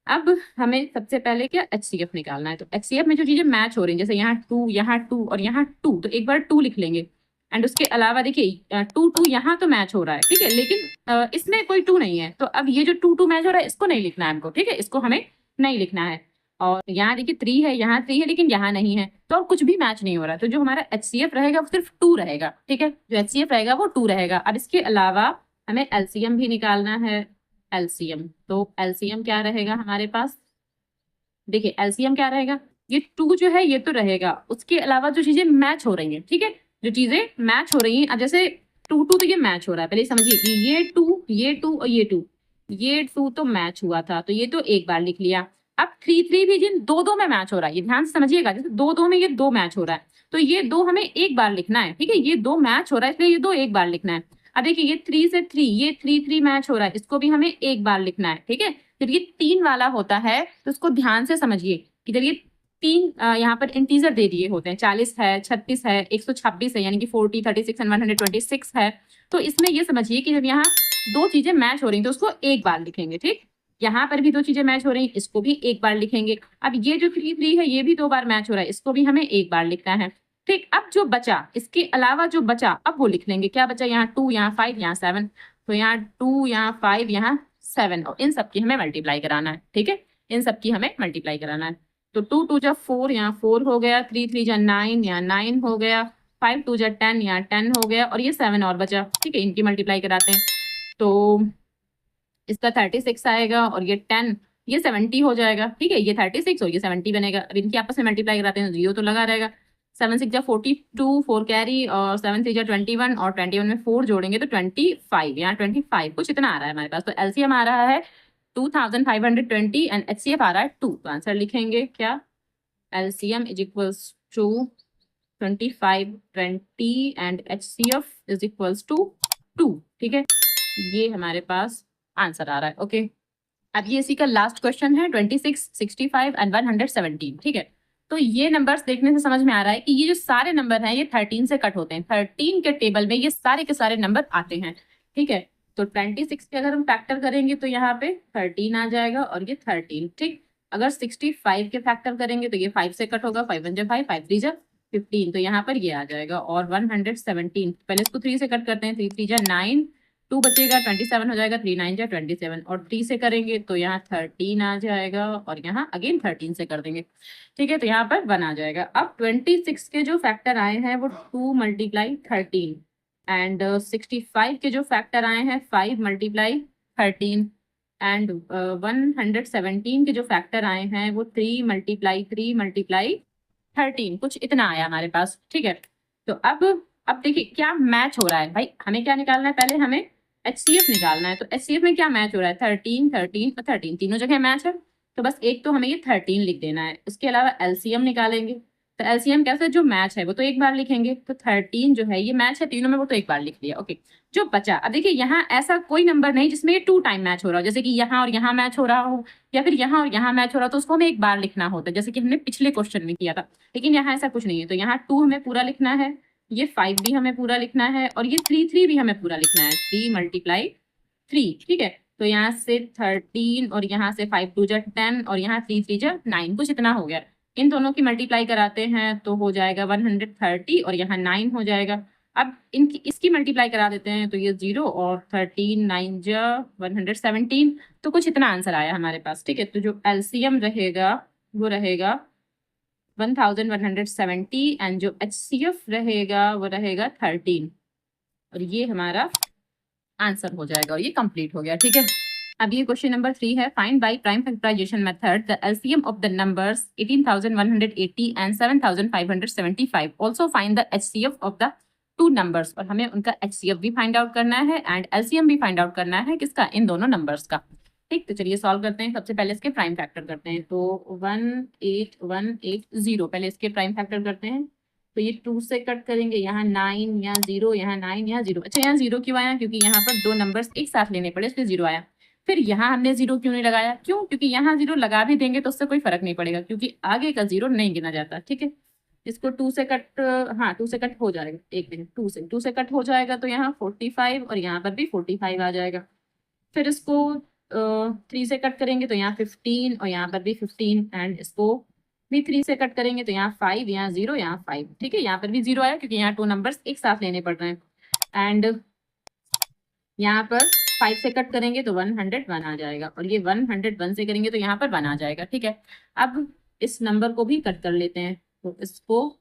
अब हमें सबसे पहले क्या HCF निकालना है। तो HCF में जो चीजें मैच हो रही हैं, जैसे यहाँ 2 और यहाँ 2, तो एक बार 2 लिख लेंगे, एंड उसके अलावा देखिए 2 2 यहाँ तो मैच हो रहा है। ठीक है, लेकिन इसमें कोई 2 नहीं है, तो अब ये जो 2 2 मैच हो रहा है इसको नहीं लिखना है हमको। ठीक है, इसको हमें नहीं लिखना है। और यहाँ देखिए 3 है, यहाँ 3 है, लेकिन यहाँ नहीं है, तो अब कुछ भी मैच नहीं हो रहा है। तो जो हमारा HCF रहेगा वो सिर्फ 2 रहेगा। ठीक है, जो HCF रहेगा वो 2 रहेगा। अब इसके अलावा हमें LCM भी निकालना है। LCM, तो LCM क्या रहेगा हमारे पास? देखिए LCM क्या रहेगा? ये 2 जो है ये तो रहेगा, उसके अलावा जो चीजें मैच हो रही हैं, ठीक है, जो चीजें मैच हो रही हैं, अब जैसे 2 2 तो ये मैच हो रहा है, पहले समझिए कि ये 2 और ये 2 तो मैच हुआ था, तो ये तो एक बार लिख लिया। अब 3 3 भी जिन 2 2 में मैच हो रहा है, ये ध्यान से समझिएगा, जैसे 2 2 में ये 2 मैच हो रहा है, तो ये 2 हमें एक बार लिखना है। ठीक है, ये 2 मैच हो रहा है इसलिए ये 2 एक बार लिखना है। अब देखिए ये 3 से 3, ये 3 3 मैच हो रहा है, इसको भी हमें एक बार लिखना है। ठीक है, जब ये 3 वाला होता है तो उसको ध्यान से समझिए कि जब ये 3 यहाँ पर इंटीजर दे दिए होते हैं, 40 है, 36 है, 126 है, यानी कि 40, 36 एंड 126 है, तो इसमें ये समझिए कि जब यहाँ 2 चीजें मैच हो रही हैं तो उसको एक बार लिखेंगे। ठीक, यहाँ पर भी 2 चीजें मैच हो रही हैं, इसको भी एक बार लिखेंगे। अब ये जो 3 3 है ये भी 2 बार मैच हो रहा है, इसको भी हमें एक बार लिखना है। ठीक, अब जो बचा, इसके अलावा जो बचा अब वो लिख लेंगे। क्या बचा? यहाँ 2, यहाँ 5, यहाँ 7, तो यहाँ 2, यहाँ 5, यहाँ 7 और इन सब की हमें मल्टीप्लाई कराना है, ठीक है, इन सब की हमें मल्टीप्लाई कराना है। तो 2 2 जा 4, यहाँ 4 हो गया, 3 3 जा 9, यहाँ 9 हो गया, 5 2 जा 10, यहाँ 10 हो गया, और ये 7 और बचा, ठीक है, इनकी मल्टीप्लाई कराते हैं। तो इसका 36 आएगा और ये 10, ये 70 हो जाएगा, ठीक है, ये 36 और ये 70 बनेगा। अब इनकी आपस में मल्टीप्लाई कराते हैं, जीरो तो लगा रहेगा। 7 6 जा 42, 4 कैरी, और 7 3 जा 21, और 21 में 4 जोड़ेंगे तो 25, यहाँ 25 कुछ इतना आ रहा है हमारे पास। तो एलसीएम आ रहा है 2520 एंड एचसीएफ आ रहा है 2। तो आंसर लिखेंगे क्या, LCM is equals to 2520 and HCF is equals to 2, ठीक है, ये हमारे पास आंसर आ रहा है। ओके, अब ये इसी का लास्ट क्वेश्चन है, 26 65 एंड 117, ठीक है। तो ये नंबर्स देखने से समझ में आ रहा है कि ये जो सारे नंबर हैं ये 13 से कट होते हैं। 13 के टेबल में ये सारे के सारे नंबर आते हैं, ठीक है। तो 26 के अगर हम फैक्टर करेंगे तो यहाँ पे 13 आ जाएगा और ये 13, ठीक। अगर 65 के फैक्टर करेंगे तो ये 5 से कट होगा, 5 1 जा 5, 5 3 जा 15, तो यहाँ पर ये आ जाएगा। और 117, पहले इसको 3 से कट करते हैं, 3 3 जा 9, 2 बचेगा, 27 हो जाएगा, 3 9 जा 27, और 3 से करेंगे तो यहाँ 13 आ जाएगा, और यहाँ अगेन 13 से कर देंगे, ठीक है, तो यहाँ पर 1 आ जाएगा। अब 26 के जो फैक्टर आए हैं वो 2 मल्टीप्लाई 13, एंड 65 के जो फैक्टर आए हैं 5 मल्टीप्लाई 13, एंड 117 के जो फैक्टर आए हैं वो 3 मल्टीप्लाई 13, कुछ इतना आया हमारे पास, ठीक है। तो अब देखिए क्या मैच हो रहा है भाई, हमें क्या निकालना है, पहले हमें एचसीएफ निकालना है। तो एचसीएफ में क्या मैच हो रहा है, 13 13 और 13 तीनों जगह मैच है, तो बस एक तो हमें ये 13 लिख देना है। इसके अलावा एलसीएम निकालेंगे, तो एलसीएम कैसे, जो मैच है वो तो एक बार लिखेंगे, तो 13 जो है ये मैच है तीनों में, वो तो एक बार लिख लिया। ओके, जो बचा, अब देखिए यहाँ ऐसा कोई नंबर नहीं जिसमें ये 2 टाइम मैच हो रहा हो, जैसे कि यहाँ और यहाँ मैच हो रहा हो, या फिर यहाँ और यहाँ मैच हो रहा हो, तो उसको हमें एक बार लिखना होता है, जैसे कि हमने पिछले क्वेश्चन में किया था। लेकिन यहाँ ऐसा कुछ नहीं है, तो यहाँ 2 हमें पूरा लिखना है, ये 5 भी हमें पूरा लिखना है, और ये 3 भी हमें पूरा लिखना है, 3 मल्टीप्लाई 3, ठीक है। तो यहाँ से 13 और यहाँ से 5 2 जा 10 और यहाँ 3 3 जा 9, कुछ इतना हो गया। इन दोनों की मल्टीप्लाई कराते हैं तो हो जाएगा 130 और यहाँ 9 हो जाएगा। अब इनकी इसकी मल्टीप्लाई करा देते हैं तो ये 0 और 13 9 जा 117, तो कुछ इतना आंसर आया हमारे पास, ठीक है। तो जो एलसीएम रहेगा वो रहेगा 1170 एंड जो एचसीएफ रहेगा वो रहेगा 13, और ये हमारा आंसर हो जाएगा, और ये कंप्लीट हो गया, ठीक है। अब ये क्वेश्चन नंबर 3 है, find by prime factorisation method the LCM of the numbers 18180 and 7575, also find the HCF of the 2 numbers, और हमें उनका एचसीएफ भी फाइंड आउट करना है एंड एलसीएम भी फाइंड आउट करना है, किसका, इन दोनों नंबर्स का, ठीक। तो चलिए सॉल्व करते हैं। सबसे पहले इसके प्राइम फैक्टर करते हैं, तो 18180, पहले इसके प्राइम फैक्टर करते हैं। तो ये 2 से कट करेंगे, यहाँ 9, यहाँ 0, यहाँ 9, यहाँ 0। अच्छा, यहाँ 0 क्यों आया, क्योंकि यहाँ पर 2 नंबर्स एक साथ लेने पड़े, इसलिए 0 आया। फिर यहाँ हमने 0 क्यों नहीं लगाया, क्यों, क्योंकि यहाँ 0 लगा भी देंगे तो उससे कोई फर्क नहीं पड़ेगा, क्योंकि आगे का 0 नहीं गिना जाता, ठीक है। इसको 2 से कट, हाँ 2 से कट हो जाएगा, एक मिनट, 2 से कट हो जाएगा तो यहाँ 45 और यहाँ पर भी 45 आ जाएगा। फिर इसको 3 से कट करेंगे तो यहाँ 15 और यहाँ पर भी 15, एंड इसको भी 3 से कट करेंगे तो यहाँ 5, यहाँ 0, यहाँ 5, ठीक है। यहाँ पर भी 0 आया क्योंकि यहाँ 2 नंबर्स एक साथ लेने पड़ रहे हैं, एंड यहाँ पर 5 से कट करेंगे तो 101 आ जाएगा, और ये 101 से करेंगे तो यहाँ पर 1 आ जाएगा, ठीक है। अब इस नंबर को भी कट कर लेते हैं, तो इसको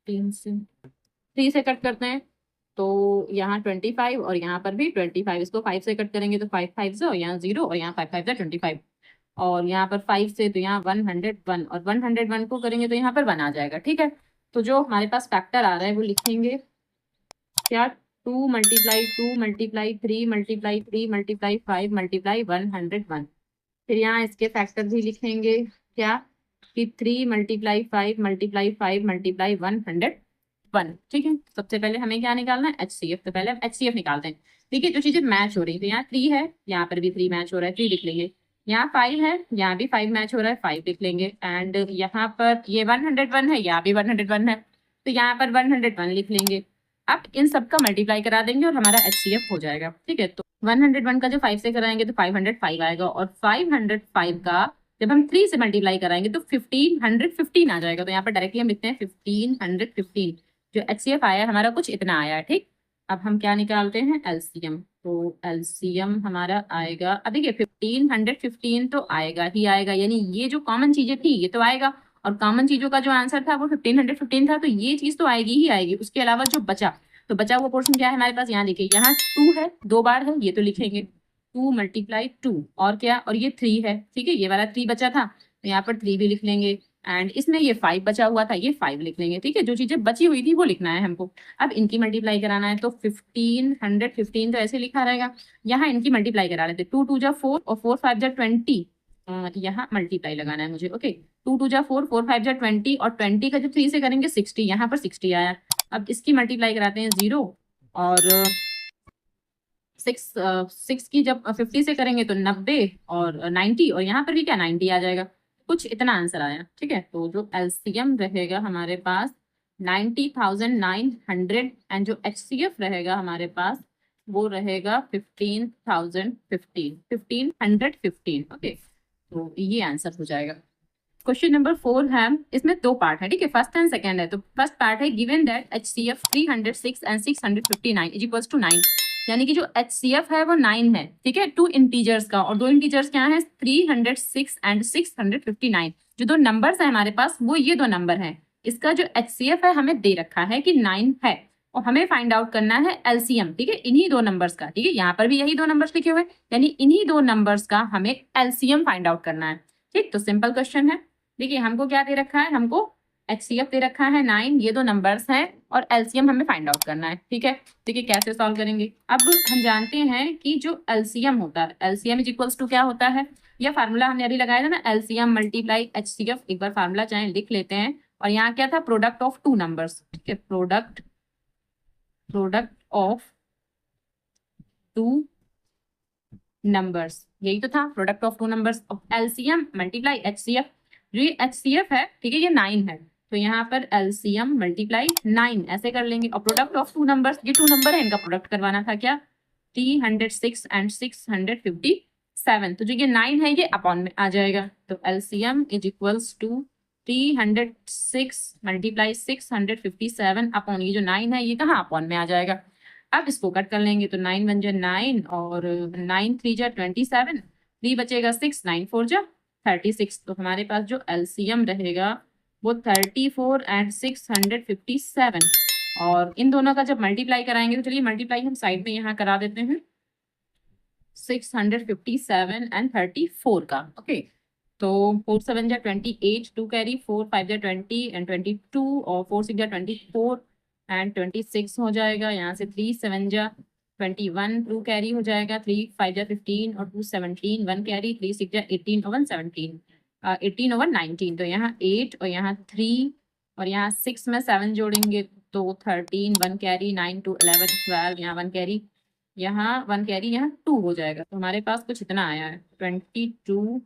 3 से कट करते हैं तो यहाँ 25 और यहाँ पर भी 25, इसको 5 से कट करेंगे तो 5 5 से, और यहाँ 0 और यहाँ 5 5 से 25, और यहाँ पर 5 से तो यहाँ 101, और 101 को करेंगे तो यहाँ पर 1 आ जाएगा, ठीक है। तो जो हमारे पास फैक्टर आ रहा है वो लिखेंगे क्या, 2 multiply 2 multiply 3 multiply 3 multiply 5 multiply 101। फिर यहाँ इसके फैक्टर भी लिखेंगे क्या, कि 3 मल्टीप्लाई 5 मल्टीप्लाई 5 मल्टीप्लाई 101, ठीक है। सबसे पहले हमें क्या निकालना है, एचसीएफ। तो पहले हम एचसीएफ निकालते हैं। देखिए जो चीजें मैच हो रही है, तो यहाँ 3 है, यहाँ पर भी 3 मैच हो रहा है, 3 लिख लेंगे। यहाँ 5 है, यहाँ भी 5 मैच हो रहा है, 5 लिख लेंगे। एंड यहाँ पर ये 101 है, यहाँ भी 101 है, तो यहाँ पर 101 लिख लेंगे। अब इन सब का मल्टीप्लाई करा देंगे और हमारा एचसीएफ हो जाएगा, ठीक है। तो 101 का जो 5 से कराएंगे तो 505 आएगा, और 505 का जब हम 3 से मल्टीप्लाई कराएंगे तो 1515 आ जाएगा। तो यहाँ पर डायरेक्टली हम लिखते हैं 1515। जो एचसीएफ आया है हमारा कुछ इतना आया है, ठीक। अब हम क्या निकालते हैं, एलसीएम। तो एलसीएम हमारा आएगा, अब देखिए 1515 तो आएगा ही आएगा, यानी ये जो कॉमन चीजें थी ये तो आएगा, और कॉमन चीजों का जो आंसर था वो 1515 था, तो ये चीज तो आएगी ही आएगी। उसके अलावा जो बचा, तो बचा हुआ पोर्शन क्या है हमारे पास, यहाँ देखिए, यहाँ 2 है, 2 बार है, ये तो लिखेंगे 2 × 2, और क्या, और ये 3 है, ठीक है, ये वाला 3 बचा था, तो यहाँ पर 3 भी लिख लेंगे, एंड इसमें ये 5 बचा हुआ था, ये 5 लिख लेंगे, ठीक है, जो चीजें बची हुई थी वो लिखना है हमको। अब इनकी मल्टीप्लाई कराना है, तो 1515 तो ऐसे लिखा रहेगा, यहाँ इनकी मल्टीप्लाई करा लेते, 2 2 जा 4 और 4 5 जा 20, यहाँ मल्टीप्लाई लगाना है मुझे, ओके, 2 2 जा 4, 4 5 जा 20, और 20 का जब 3 से करेंगे 60, यहाँ पर 60 आया। अब इसकी मल्टीप्लाई कराते हैं 0 और 6 की जब 50 से करेंगे तो 90 और 90, और यहाँ पर भी क्या 90 आ जाएगा, कुछ इतना आंसर आया, ठीक है। तो जो एलसीएम रहेगा हमारे पास 90,900, एंड जो एचसीएफ रहेगा हमारे पास वो रहेगा 15,115, ओके, तो ये आंसर हो जाएगा। क्वेश्चन नंबर 4 है, इसमें 2 पार्ट है, ठीक है, फर्स्ट एंड सेकंड है। तो फर्स्ट पार्ट है, given that HCF 306 and 659 is equals to 9, यानी कि जो एचसीएफ है वो 9 है, ठीक है, 2 इंटीजर्स का, और 2 इंटीजर्स क्या है, 306 एंड 659, जो 2 नंबर्स है हमारे पास वो ये 2 नंबर हैं। इसका जो एचसीएफ है हमें दे रखा है कि 9 है, और हमें फाइंड आउट करना है एलसीएम, ठीक है, इन्हीं 2 नंबर्स का, ठीक है, यहाँ पर भी यही 2 नंबर्स लिखे हुए, यानी इन्हीं 2 नंबर्स का हमें एलसीएम फाइंड आउट करना है, ठीक। तो सिंपल क्वेश्चन है, देखिए हमको क्या दे रखा है, हमको एचसीएफ दे रखा है 9, ये 2 नंबर्स हैं, और एलसीएम हमें फाइंड आउट करना है, ठीक है। देखिए कैसे सॉल्व करेंगे। अब हम जानते हैं कि जो एलसीएम होता है, एलसीएम इज इक्वल्स टू क्या होता है, यह फार्मूला हमने अभी लगाया था ना, एलसीएम मल्टीप्लाई एचसीएफ, एक बार फार्मूला चाहे लिख लेते हैं, और यहाँ क्या था, प्रोडक्ट ऑफ 2 नंबर्स, ठीक है, प्रोडक्ट ऑफ 2 नंबर्स, यही तो था, product of 2 numbers of LCM multiply HCF, जो ये एचसीएफ है, ठीक है, ये 9 है, तो यहाँ पर एलसीएम मल्टीप्लाई 9 ऐसे कर लेंगे, और प्रोडक्ट ऑफ 2 नंबर्स, ये 2 नंबर है, इनका प्रोडक्ट करवाना था, क्या 306 एंड 657, तो जो ये 9 है ये अपॉन में आ जाएगा, तो LCM is equals to 306 multiply 657 upon ये जो 9 है ये कहाँ अपॉन में आ जाएगा। अब इसको कट कर लेंगे, तो 9 1 जा 9, और 9 3 जा 27, 3 बचेगा 6, 9 4 जा 36, तो हमारे पास जो एलसीएम रहेगा वो 34 एंड 657, और इन दोनों का जब मल्टीप्लाई कराएंगे, तो चलिए मल्टीप्लाई हम साइड में यहाँ करा देते हैं, 657 एंड 34 का, ओके, तो 4 7 जा 28, 2 कैरी, 4 5 जा 20 एंड 22, और 4 6 जा 24 एंड 26 हो जाएगा, यहाँ से 3 7 जा 21, 2 कैरी हो जाएगा, 3 5 जा 15 और 2 17, 1 कैरी, 3 6 जा 18 और 1 17, 18 और 19, तो यहाँ 8 और यहाँ 3 और यहाँ 6 में 7 जोड़ेंगे तो 13, 1 कैरी, 9 2 11 12, यहाँ 1 कैरी, यहाँ 1 कैरी, यहाँ 2 हो जाएगा, तो हमारे पास कुछ इतना आया है 22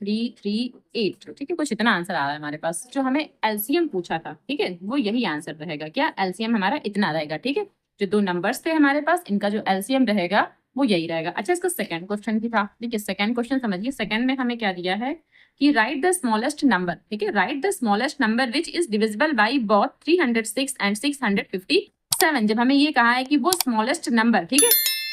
338, ठीक है, कुछ इतना आंसर आ रहा है हमारे पास। जो हमें एलसीएम पूछा था, ठीक है, वो यही आंसर रहेगा, क्या एलसीएम हमारा इतना रहेगा, ठीक है, जो 2 नंबर्स थे हमारे पास इनका जो एलसीएम रहेगा वो यही रहेगा। अच्छा, इसका सेकंड क्वेश्चन भी था, ठीक है, सेकंड क्वेश्चन समझिए, सेकंड में हमें क्या दिया है कि राइट द स्मॉलेस्ट नंबर, ठीक है, right the smallest number which is divisible by both 306 and 657, जब हमें ये कहा है कि वो स्मॉलेस्ट नंबर, ठीक है,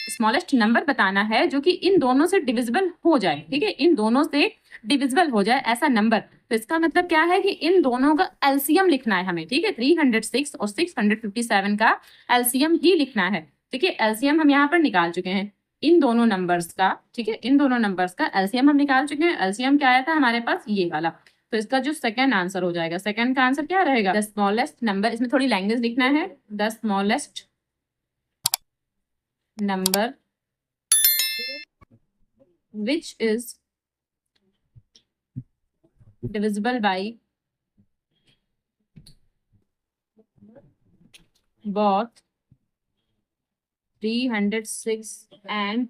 स्मॉलेस्ट नंबर बताना है जो कि इन दोनों से डिविजिबल हो जाए, ठीक है, इन दोनों से डिविजिबल हो जाए ऐसा नंबर, तो इसका मतलब क्या है कि इन दोनों का एलसीएम लिखना है हमें, ठीक है, 306 और 657 का एलसीएम ही लिखना है, ठीक है, एलसीएम हम यहाँ पर निकाल चुके हैं इन दोनों नंबर्स का, ठीक है, इन दोनों नंबर्स का एलसीएम हम निकाल चुके हैं। एलसीएम क्या आया था हमारे पास, ये वाला, तो इसका जो सेकंड आंसर हो जाएगा, सेकंड का आंसर क्या रहेगा, द स्मॉलेस्ट नंबर, इसमें थोड़ी लैंग्वेज लिखना है, the smallest number which is divisible by both 306 and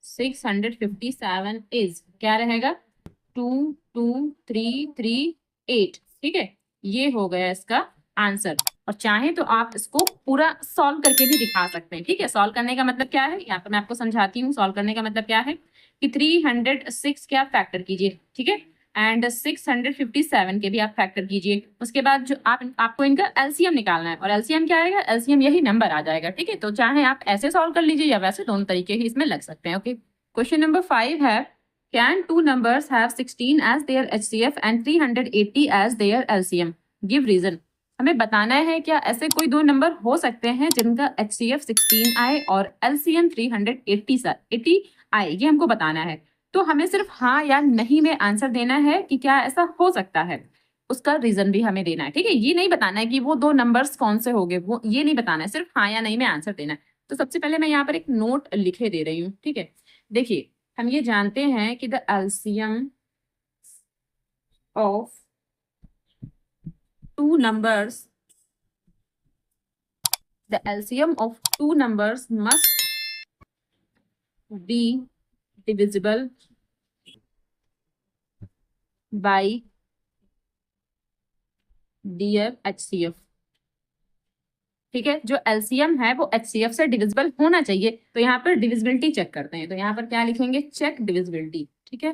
657 is क्या रहेगा, 22338, ठीक है, ये हो गया इसका आंसर। और चाहे तो आप इसको पूरा सॉल्व करके भी दिखा सकते हैं, ठीक है, सॉल्व करने का मतलब क्या है, यहाँ पर मैं आपको समझाती हूँ, सॉल्व करने का मतलब क्या है कि 306 क्या फैक्टर कीजिए, ठीक है, एंड 657 के भी आप फैक्टर कीजिए। उसके बाद जो आपको इनका एलसीएम निकालना है, और एलसीएम क्या आएगा, एलसीएम यही नंबर आ जाएगा। ठीक है, तो चाहे आप ऐसे सॉल्व कर लीजिए या वैसे, दोनों तरीके ही इसमें लग सकते हैं। ओके, क्वेश्चन नंबर 5 है, can two numbers have 16 as their HCF and 380 as their LCM, give reason. हमें बताना है क्या ऐसे कोई दो नंबर हो सकते हैं जिनका एचसीएफ 16 आए और एलसीएम 380 आए, ये हमको बताना है। तो हमें सिर्फ हाँ या नहीं में आंसर देना है कि क्या ऐसा हो सकता है, उसका रीजन भी हमें देना है। ठीक है, ये नहीं बताना है कि वो दो नंबर्स कौन से होंगे, वो ये नहीं बताना है, सिर्फ हाँ या नहीं में आंसर देना है। तो सबसे पहले मैं यहाँ पर एक नोट लिखे दे रही हूँ। ठीक है, देखिए हम ये जानते हैं कि the LCM of two numbers, the LCM of two numbers must be divisible by dear HCF। ठीक है, जो LCM है वो HCF से डिविजिबल होना चाहिए। तो यहाँ पर डिविजिबिलिटी चेक करते हैं, तो यहाँ पर क्या लिखेंगे, चेक डिविजिबिलिटी। ठीक है,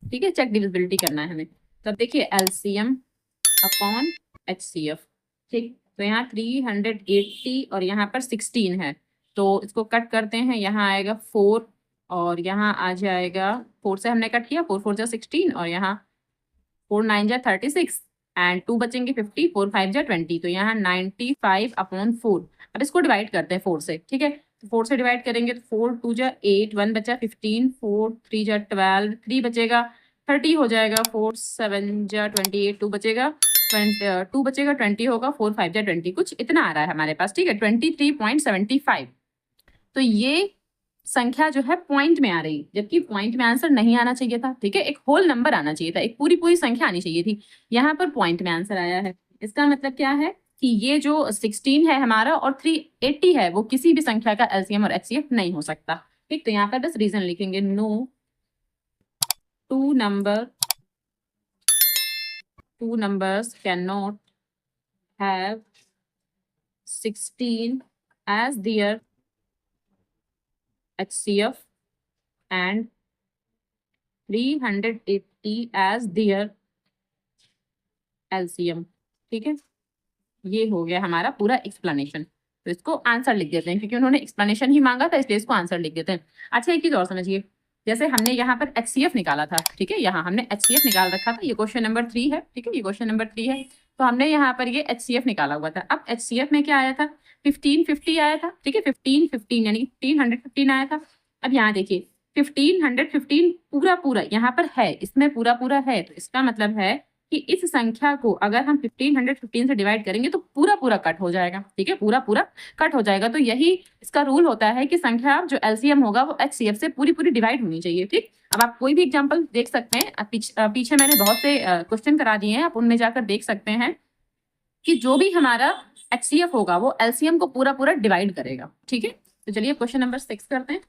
ठीक है, चेक डिविजिबिलिटी करना है हमें। तो अब देखिए LCM अपॉन HCF। ठीक, तो यहाँ 380 और यहाँ पर 16 है, तो इसको कट करते हैं। यहाँ आएगा 4 और यहाँ आ जाएगा, 4 से हमने कट किया, 4 4 जा 16 और यहाँ 4 9 जा 36 एंड 2 बचेंगे 50, 4 5 जा 20, तो यहाँ 95 अपॉन 4। अब इसको डिवाइड करते हैं 4 से। ठीक है, तो 4 से डिवाइड करेंगे तो 4 2 जा 8, 1 बचा 15, 4 3 जा 12, 3 बचेगा 30 हो जाएगा, 4 7 जा 28, 2 बचेगा 2 बचेगा 20 होगा, 4 5 जा 20, कुछ इतना आ रहा है हमारे पास। ठीक है, 23.75। तो ये संख्या जो है पॉइंट में आ रही, जबकि पॉइंट में आंसर नहीं आना चाहिए था। ठीक है, एक होल नंबर आना चाहिए था, एक पूरी पूरी संख्या आनी चाहिए थी। यहाँ पर पॉइंट में आंसर आया है। इसका मतलब क्या है कि ये जो 16 है हमारा और 380 है, वो किसी भी संख्या का एलसीएम और एचसीएफ नहीं हो सकता। ठीक, तो यहाँ पर बस रीजन लिखेंगे, no two numbers cannot have 16 as their HCF and 380 as their LCM। ठीक है, ये हो गया हमारा पूरा एक्सप्लेनेशन। तो इसको आंसर लिख देते हैं, क्योंकि उन्होंने एक्सप्लेनेशन ही मांगा था, इसलिए इसको आंसर लिख देते हैं। अच्छा, एक चीज और समझिए, जैसे हमने यहाँ पर HCF निकाला था। ठीक है, यहाँ हमने HCF निकाल रखा था, ये क्वेश्चन नंबर 3 है। ठीक है, ये क्वेश्चन नंबर 3 है, तो हमने यहाँ पर ये HCF निकाला हुआ था। अब HCF में क्या आया था, 1550 आया था। ठीक है, 1515 यानी 1515 आया था। अब यहाँ देखिए 1515 पूरा पूरा यहाँ पर है, इसमें पूरा पूरा है, तो इसका मतलब है कि इस संख्या को अगर हम 1515 से डिवाइड करेंगे तो पूरा पूरा कट हो जाएगा। ठीक है, पूरा पूरा कट हो जाएगा। तो यही इसका रूल होता है कि संख्या जो एलसीएम होगा वो एचसीएफ से पूरी पूरी डिवाइड होनी चाहिए। ठीक, अब आप कोई भी एग्जांपल देख सकते हैं, पीछे मैंने बहुत से क्वेश्चन करा दिए हैं, आप उनमें जाकर देख सकते हैं कि जो भी हमारा एचसीएफ होगा वो एलसीएम को पूरा पूरा डिवाइड करेगा। ठीक है, तो चलिए क्वेश्चन नंबर 6 करते हैं।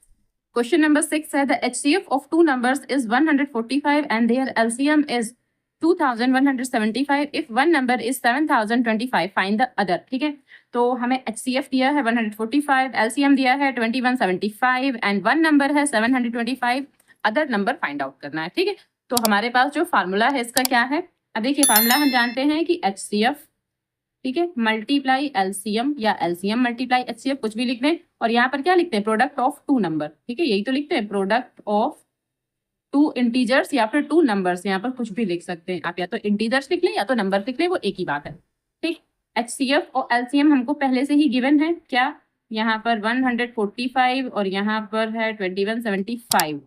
क्वेश्चन नंबर 6 है, the HCF of two numbers is 145 and their LCM is 2175 if one number is 7025 find the other। ठीक है, तो हमें HCF दिया है 145, LCM दिया है 2175 एंड वन नंबर है 725, अदर नंबर फाइंड आउट करना है। ठीक है, तो हमारे पास जो फार्मूला है इसका क्या है, अब देखिए फार्मूला हम जानते हैं कि HCF, ठीक है, मल्टीप्लाई LCM या LCM मल्टीप्लाई HCF, कुछ भी लिख दें, और यहाँ पर क्या लिखते हैं, प्रोडक्ट ऑफ टू नंबर। ठीक है, यही तो लिखते हैं, प्रोडक्ट ऑफ टू इंटीजर्स या फिर टू नंबर्स, यहाँ पर कुछ भी लिख सकते हैं आप, या तो इंटीजर्स लिख लें या तो नंबर लिख लें, वो एक ही बात है। ठीक, HCF और LCM हमको पहले से ही गिवन है, क्या, यहाँ पर 145 और यहाँ पर है 2175,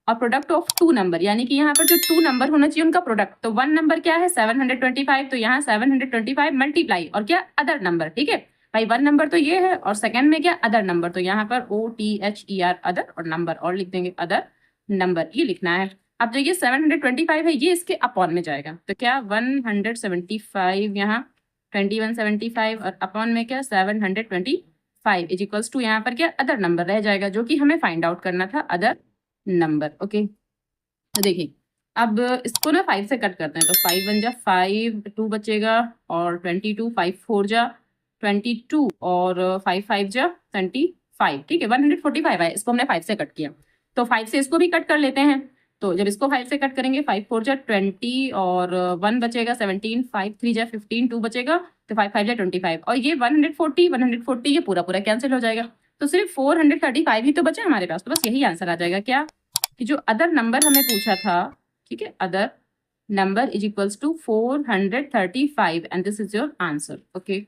और प्रोडक्ट ऑफ टू नंबर, यानी कि यहाँ पर जो टू नंबर होना चाहिए उनका प्रोडक्ट, तो वन नंबर क्या है 725, तो यहाँ 725 मल्टीप्लाई और क्या, अदर नंबर। ठीक है भाई, वन नंबर तो ये है और सेकंड में क्या, अदर नंबर, तो यहाँ पर OTHER अदर, और नंबर और लिख देंगे अदर नंबर, ये लिखना है। अब जो ये 725 है ये इसके अपॉन में जाएगा, तो क्या 175 यहाँ 2175 और अपॉन में क्या 725 इज इक्वल्स टू यहाँ पर क्या, अदर नंबर रह जाएगा, जो कि हमें फाइंड आउट करना था, अदर नंबर। ओके, तो देखिए अब इसको ना 5 से कट करते हैं, तो 5 1 जा 5, 2 बचेगा और 22, 5 4 जा 22 और 5 5 जा 5, ठीक है 145 है, इसको हमने 5 से कट किया, तो 5 से इसको भी कट कर लेते हैं। तो जब इसको 5 से कट करेंगे 5 4 जा 20 और 1 बचेगा 17, 5 3 जा 15, 2 बचेगा, तो 5 5 जा 25 और ये 140 ये पूरा पूरा कैंसिल हो जाएगा। तो सिर्फ 435 ही तो बचा हमारे पास, तो बस यही आंसर आ जाएगा क्या, कि जो अदर नंबर हमें पूछा था, ठीक है, other number is equals to 435 and this is your answer. Okay,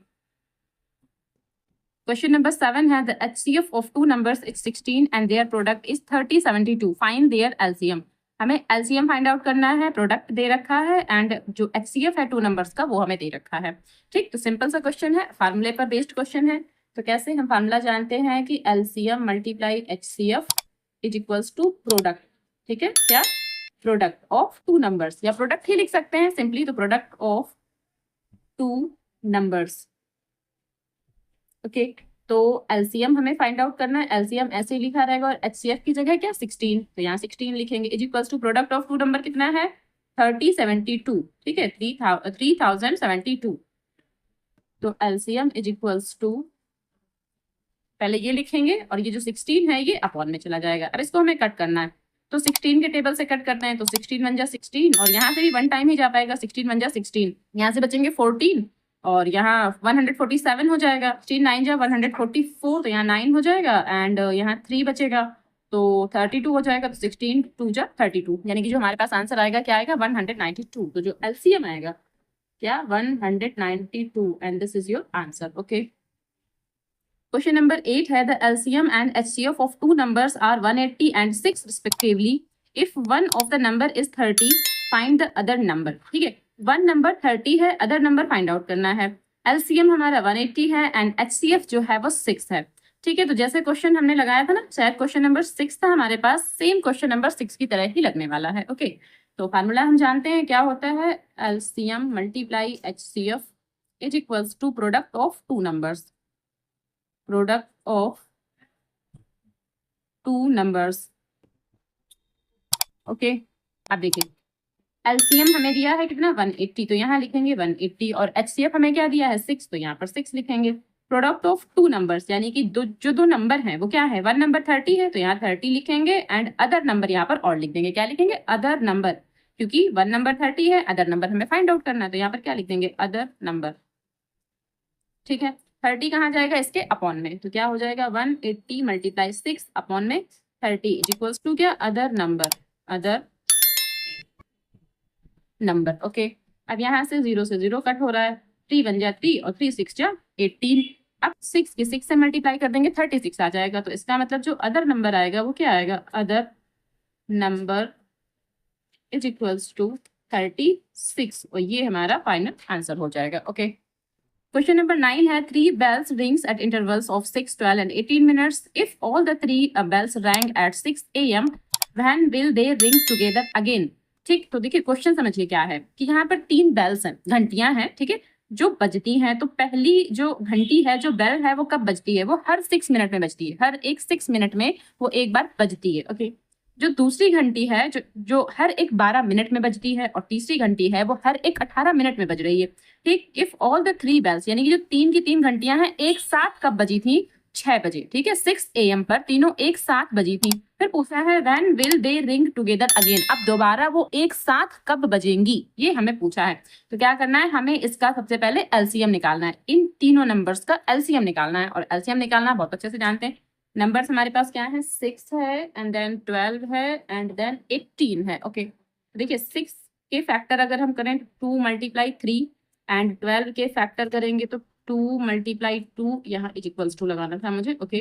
question number 7 है the HCF of two numbers is 16 and their product is 3072, find their LCM। हमें LCM फाइंड आउट करना है, प्रोडक्ट दे रखा है एंड जो HCF है टू नंबर्स का वो हमें दे रखा है। ठीक, तो सिंपल सा क्वेश्चन है, फार्मूले पर बेस्ड क्वेश्चन है। तो कैसे हम फार्मूला जानते हैं कि LCM multiply HCF is equals to product, ठीक है, क्या, प्रोडक्ट ऑफ टू नंबर्स, या प्रोडक्ट ही लिख सकते हैं सिंपली, तो product of two numbers. Okay, तो LCM हमें फाइंड आउट करना है, LCM ऐसे ही लिखा रहेगा और HCF की जगह क्या 16, तो यहाँ 16 लिखेंगे, is equals to product of two number कितना है 3072, ठीक है 3072, तो LCM इज इक्वल्स टू, पहले ये लिखेंगे और ये जो 16 है ये अपॉन में चला जाएगा। अब इसको हमें कट करना है, तो 16 के टेबल से कट करना है, तो 16 1 जा 16 और यहाँ से भी 1 टाइम ही जा पाएगा, 16 1 जा 16, यहाँ से बचेंगे 14 और यहाँ 147 हो जाएगा, 16 9 जा 144, तो यहाँ 9 हो जाएगा एंड यहाँ 3 बचेगा, तो 32 हो जाएगा, तो 16 2 जा 32, यानी कि जो हमारे पास आंसर आएगा क्या आएगा 192। तो जो LCM आएगा क्या 192 and this is your answer. Okay, question number 8 है the LCM and HCF of two numbers are 180 and 6 respectively, if one of the number is 30 find the other number. ठीक है, वन नंबर 30 है, अदर नंबर फाइंड आउट करना है, LCM हमारा 180 है एंड HCF जो है वो 6 है। ठीक है, तो जैसे क्वेश्चन हमने लगाया था ना, शायद क्वेश्चन नंबर 6 था हमारे पास, सेम क्वेश्चन नंबर 6 की तरह ही लगने वाला है। ओके, तो फार्मूला हम जानते हैं क्या होता है, LCM multiply HCF is equals to product of two numbers, product of two numbers. Okay, अब देखिए LCM हमें दिया है कितना 180, तो यहाँ लिखेंगे 180 और HCF हमें क्या दिया है 6, तो यहाँ पर 6 लिखेंगे। प्रोडक्ट ऑफ टू नंबर्स यानी कि जो दो नंबर हैं वो क्या है, वन नंबर 30 है तो यहाँ 30 लिखेंगे एंड अदर नंबर यहाँ पर और लिख देंगे, क्या लिखेंगे अदर नंबर, क्योंकि वन नंबर 30 है, अदर नंबर हमें फाइंड आउट करना है, तो यहाँ पर क्या लिख देंगे अदर नंबर। ठीक है, 30 कहाँ जाएगा इसके अपॉन में, तो क्या हो जाएगा 180 मल्टीप्लाई 6 अपॉन में 30 इज इक्वल्स टू क्या other number, other number. Okay, अब यहाँ से 0 से 0 कट हो रहा है, 3 1 जा 3 और 3 6 जा 18, अब 6 के 6 से मल्टीप्लाई कर देंगे 36 आ जाएगा, तो इसका मतलब जो अदर नंबर आएगा वो क्या आएगा other number is equals to 36 और ये हमारा फाइनल आंसर हो जाएगा। ओके, क्वेश्चन नंबर 9 है 3 bells rings at intervals of 6 12 and 18 minutes, if all the 3 bells rang at 6 AM when will they ring together again। ठीक, तो देखिए क्वेश्चन समझिए क्या है कि यहाँ पर 3 बेल्स हैं, घंटियां हैं, ठीक है, जो बजती हैं, तो पहली जो घंटी है, जो बेल है वो कब बजती है, वो हर 6 मिनट में बजती है, हर एक 6 मिनट में वो एक बार बजती है। ओके, जो दूसरी घंटी है जो हर एक 12 मिनट में बजती है और तीसरी घंटी है वो हर एक 18 मिनट में बज रही है। ठीक, इफ ऑल द 3 बेल्स यानी कि जो 3 की 3 घंटियां हैं एक साथ कब बजी थी 6 बजे, ठीक है 6 AM पर तीनों एक साथ बजी थी। फिर पूछा है when will they ring together again, अब दोबारा वो एक साथ कब बजेंगी ये हमें पूछा है। तो क्या करना है, हमें इसका सबसे पहले LCM निकालना है, इन तीनों नंबर्स का LCM निकालना है, और LCM निकालना बहुत अच्छे से जानते हैं। नंबर्स हमारे पास क्या है 6 है एंड देन 12 है एंड देन 18 है। ओके, देखिए 6 के फैक्टर अगर हम करें 2 मल्टीप्लाई 3 एंड 12 के फैक्टर करेंगे तो 2 मल्टीप्लाई 2, यहाँ इज इक्वल्स टू लगाना था मुझे। ओके,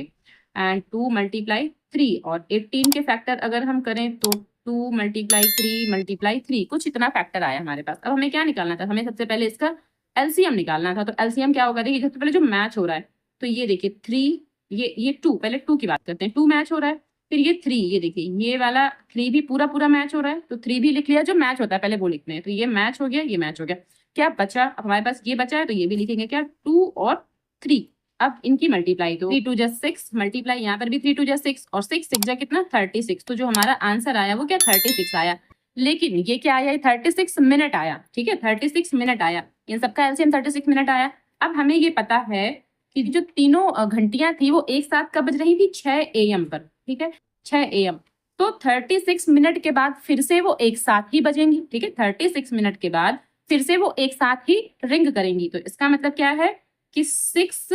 एंड 2 मल्टीप्लाई 3 और 18 के फैक्टर अगर हम करें तो 2 मल्टीप्लाई 3 मल्टीप्लाई 3, कुछ इतना फैक्टर आया हमारे पास। अब हमें क्या निकालना था, हमें सबसे पहले इसका LCM निकालना था। तो LCM क्या होगा, देखिए सबसे पहले जो मैच हो रहा है, तो ये देखिए 3 ये 2, पहले 2 की बात करते हैं, 2 मैच हो रहा है, फिर ये 3, ये देखिए ये वाला 3 भी पूरा पूरा मैच हो रहा है, तो 3 भी लिख लिया, जो मैच होता है पहले वो लिखते हैं, तो ये मैच हो गया, ये मैच हो गया। क्या बचा, अब हमारे पास ये बचा है तो ये भी लिखेंगे क्या 2 और 3। अब इनकी मल्टीप्लाई, तो 3 2 जा 6 मल्टीप्लाई, यहाँ पर भी 3 2 जा 6 और 6 6 जा कितना 36, तो जो हमारा आंसर आया वो क्या 36 आया। लेकिन ये क्या आया, 36 मिनट आया, ठीक है 36 मिनट आया, इन सबका LCM 36 मिनट आया। अब हमें ये पता है कि जो तीनों घंटियां थी वो एक साथ कब बज रही थी, 6 AM पर, ठीक है, 6 AM। तो 36 मिनट के बाद फिर से वो एक साथ ही बजेंगी, ठीक है, 36 मिनट के बाद फिर से वो एक साथ ही रिंग करेंगी। तो इसका मतलब क्या है कि 6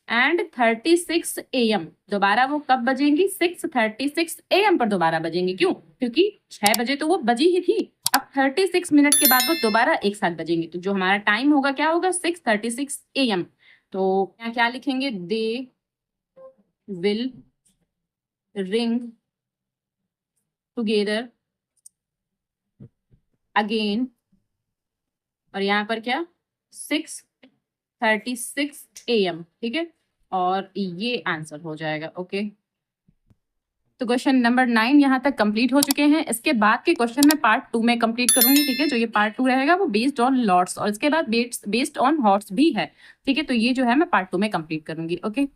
and 36 AM, दोबारा वो कब बजेंगी, 6:36 AM पर दोबारा बजेंगी। क्यों? क्योंकि 6 बजे तो वो बजी ही थी, अब 36 मिनट के बाद वो दोबारा एक साथ बजेंगी। तो जो हमारा टाइम होगा क्या होगा, 6:36 AM। तो यहाँ क्या लिखेंगे, they will ring together again, और यहाँ पर क्या, 6:36 AM, ठीक है, और ये आंसर हो जाएगा। ओके, तो क्वेश्चन नंबर 9 यहाँ तक कंप्लीट हो चुके हैं। इसके बाद के क्वेश्चन मैं पार्ट 2 में कंप्लीट करूंगी, ठीक है। जो ये पार्ट 2 रहेगा वो बेस्ड ऑन लॉट्स और इसके बाद बेस्ड ऑन हॉट्स भी है, ठीक है। तो ये जो है मैं पार्ट 2 में कंप्लीट करूंगी। ओके।